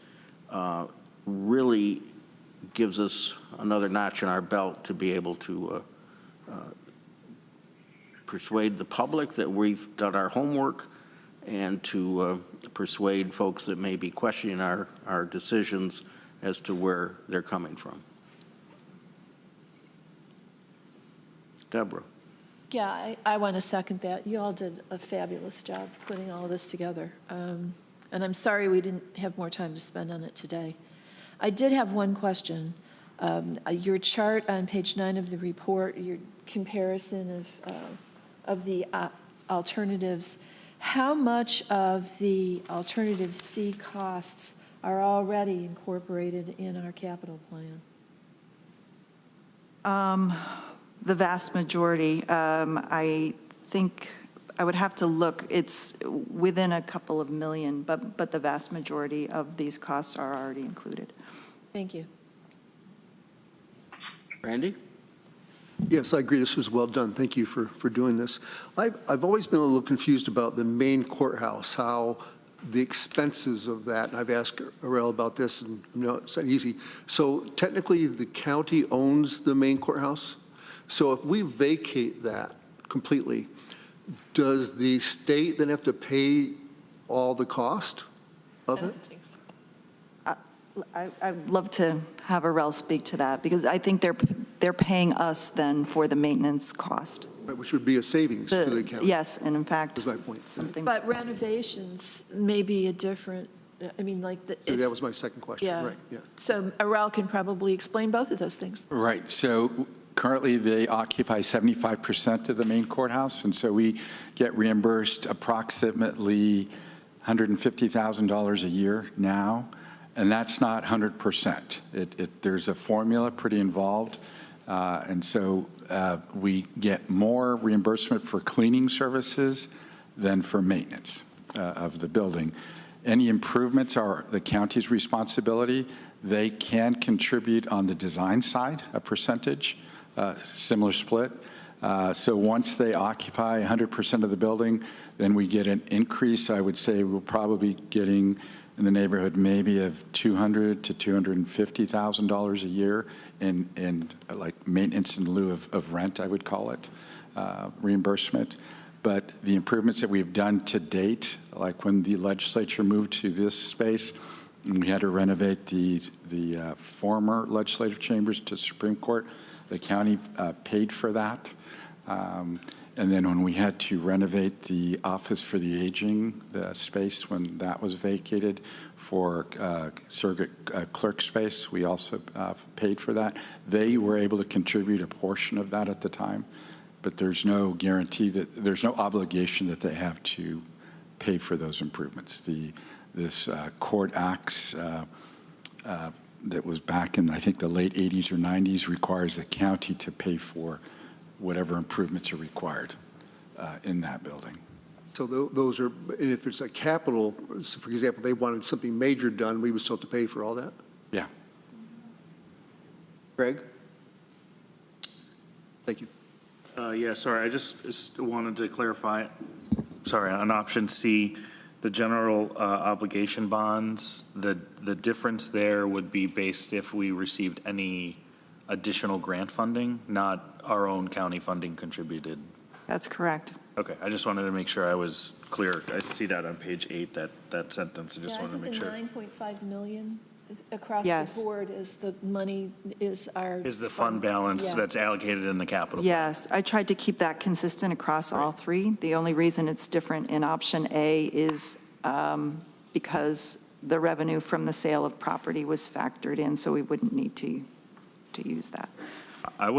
[SPEAKER 1] really gives us another notch in our belt to be able to persuade the public that we've done our homework, and to persuade folks that may be questioning our decisions as to where they're coming from. Deborah.
[SPEAKER 6] Yeah, I want to second that. You all did a fabulous job putting all of this together. And I'm sorry we didn't have more time to spend on it today. I did have one question. Your chart on page 9 of the report, your comparison of the alternatives, how much of the alternative C costs are already incorporated in our capital plan?
[SPEAKER 7] The vast majority. I think I would have to look. It's within a couple of million, but the vast majority of these costs are already included.
[SPEAKER 6] Thank you.
[SPEAKER 1] Randy?
[SPEAKER 4] Yes, I agree. This was well done. Thank you for doing this. I've always been a little confused about the main courthouse, how the expenses of that, and I've asked Arel about this, and it's not easy. So technically, the county owns the main courthouse. So if we vacate that completely, does the state then have to pay all the cost of it?
[SPEAKER 7] I'd love to have Arel speak to that, because I think they're paying us then for the maintenance cost.
[SPEAKER 4] Right, which would be a savings to the county.
[SPEAKER 7] Yes, and in fact,
[SPEAKER 4] that's my point.
[SPEAKER 6] But renovations may be a different, I mean, like
[SPEAKER 4] that was my second question.
[SPEAKER 6] Yeah.
[SPEAKER 4] Right. Yeah.
[SPEAKER 6] So Arel can probably explain both of those things.
[SPEAKER 5] Right. So currently they occupy 75% of the main courthouse, and so we get reimbursed approximately $150,000 a year now. And that's not 100%. There's a formula pretty involved. And so we get more reimbursement for cleaning services than for maintenance of the building. Any improvements are the county's responsibility. They can contribute on the design side, a percentage, similar split. So once they occupy 100% of the building, then we get an increase. I would say we'll probably be getting in the neighborhood maybe of $200,000 to $250,000 a year in like maintenance in lieu of rent, I would call it, reimbursement. But the improvements that we've done to date, like when the legislature moved to this space, and we had to renovate the former legislative chambers to Supreme Court, the county paid for that. And then when we had to renovate the Office for the Aging, the space when that was vacated for surrogate clerk space, we also paid for that. They were able to contribute a portion of that at the time, but there's no guarantee that, there's no obligation that they have to pay for those improvements. This court acts that was back in, I think, the late 80s or 90s requires the county to pay for whatever improvements are required in that building.
[SPEAKER 4] So those are, and if it's a capital, so for example, they wanted something major done, we would still have to pay for all that?
[SPEAKER 5] Yeah.
[SPEAKER 4] Greg? Thank you.
[SPEAKER 12] Yeah, sorry, I just wanted to clarify, sorry, on option C, the general obligation bonds, the difference there would be based if we received any additional grant funding, not our own county funding contributed.
[SPEAKER 7] That's correct.
[SPEAKER 12] Okay, I just wanted to make sure I was clear. I see that on page 8, that sentence. I just wanted to make sure.
[SPEAKER 6] I think the 9.5 million across
[SPEAKER 7] Yes.
[SPEAKER 6] the board is the money, is our.
[SPEAKER 12] Is the fund balance
[SPEAKER 6] Yeah.
[SPEAKER 12] that's allocated in the capital?
[SPEAKER 7] Yes, I tried to keep that consistent across all three. The only reason it's different in option A is because the revenue from the sale of property was factored in, so we wouldn't need to use that.
[SPEAKER 12] I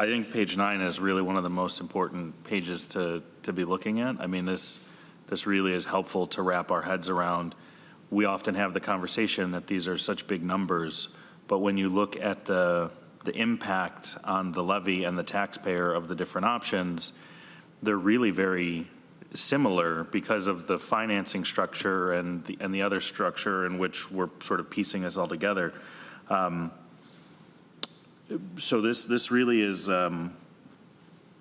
[SPEAKER 12] think page 9 is really one of the most important pages to be looking at. I mean, this really is helpful to wrap our heads around. We often have the conversation that these are such big numbers, but when you look at the impact on the levy and the taxpayer of the different options, they're really very similar because of the financing structure and the other structure in which we're sort of piecing this all together. So this really is,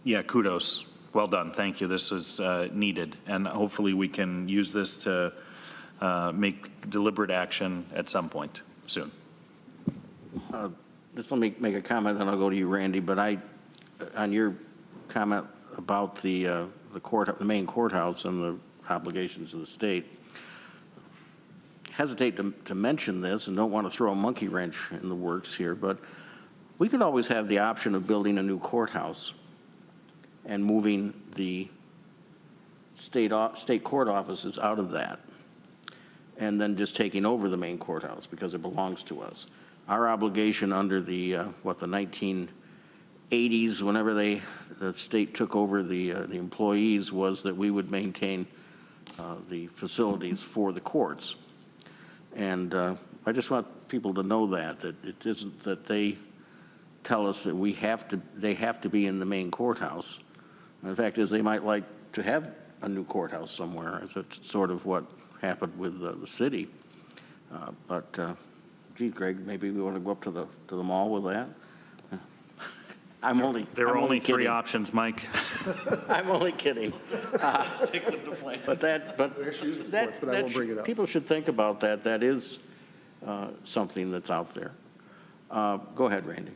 [SPEAKER 12] yeah, kudos. Well done. Thank you. This is needed. And hopefully we can use this to make deliberate action at some point soon.
[SPEAKER 1] Just let me make a comment, then I'll go to you, Randy. But on your comment about the main courthouse and the obligations of the state, hesitate to mention this and don't want to throw a monkey wrench in the works here, but we could always have the option of building a new courthouse and moving the state court offices out of that and then just taking over the main courthouse because it belongs to us. Our obligation under the 1980s, whenever the state took over the employees, was that we would maintain the facilities for the courts. And I just want people to know that it isn't that they tell us that they have to be in the main courthouse. And the fact is they might like to have a new courthouse somewhere, as it's sort of what happened with the city. Gee, Greg, maybe we want to go up to the mall with that.
[SPEAKER 12] There are only 3 options, Mike.
[SPEAKER 1] I'm only kidding.
[SPEAKER 12] Stick with the plan.
[SPEAKER 1] But people should think about that. That is something that's out there. Go ahead, Randy.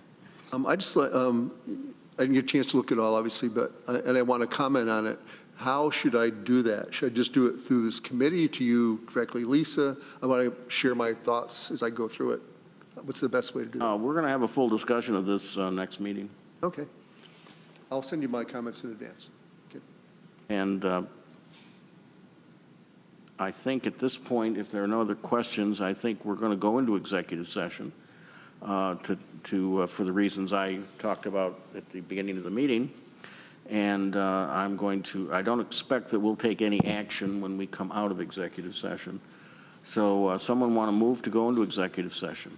[SPEAKER 4] I didn't get a chance to look at it all, obviously, and I want to comment on it. How should I do that? Should I just do it through this committee, to you directly, Lisa? I want to share my thoughts as I go through it. What's the best way to do that?
[SPEAKER 1] We're going to have a full discussion of this next meeting.
[SPEAKER 4] Okay. I'll send you my comments in advance. Okay.
[SPEAKER 1] And I think at this point, if there are no other questions, I think we're going to go into executive session for the reasons I talked about at the beginning of the meeting. And I don't expect that we'll take any action when we come out of executive session. So someone want to move to go into executive session?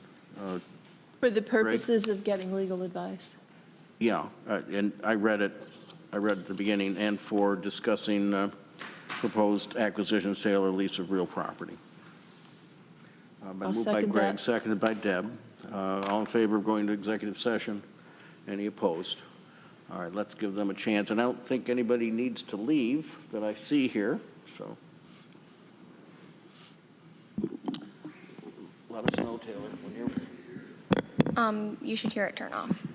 [SPEAKER 6] For the purposes of getting legal advice.
[SPEAKER 1] Yeah, and I read it at the beginning, and for discussing proposed acquisition, sale, or lease of real property. Been
[SPEAKER 6] I'll
[SPEAKER 1] moved by
[SPEAKER 6] second
[SPEAKER 1] Greg,
[SPEAKER 6] that.
[SPEAKER 1] seconded by Deb. All in favor of going to executive session? Any opposed? All right, let's give them a chance. And I don't think anybody needs to leave that I see here, so. Let us know, Taylor, when you're.
[SPEAKER 17] You should hear it turn off.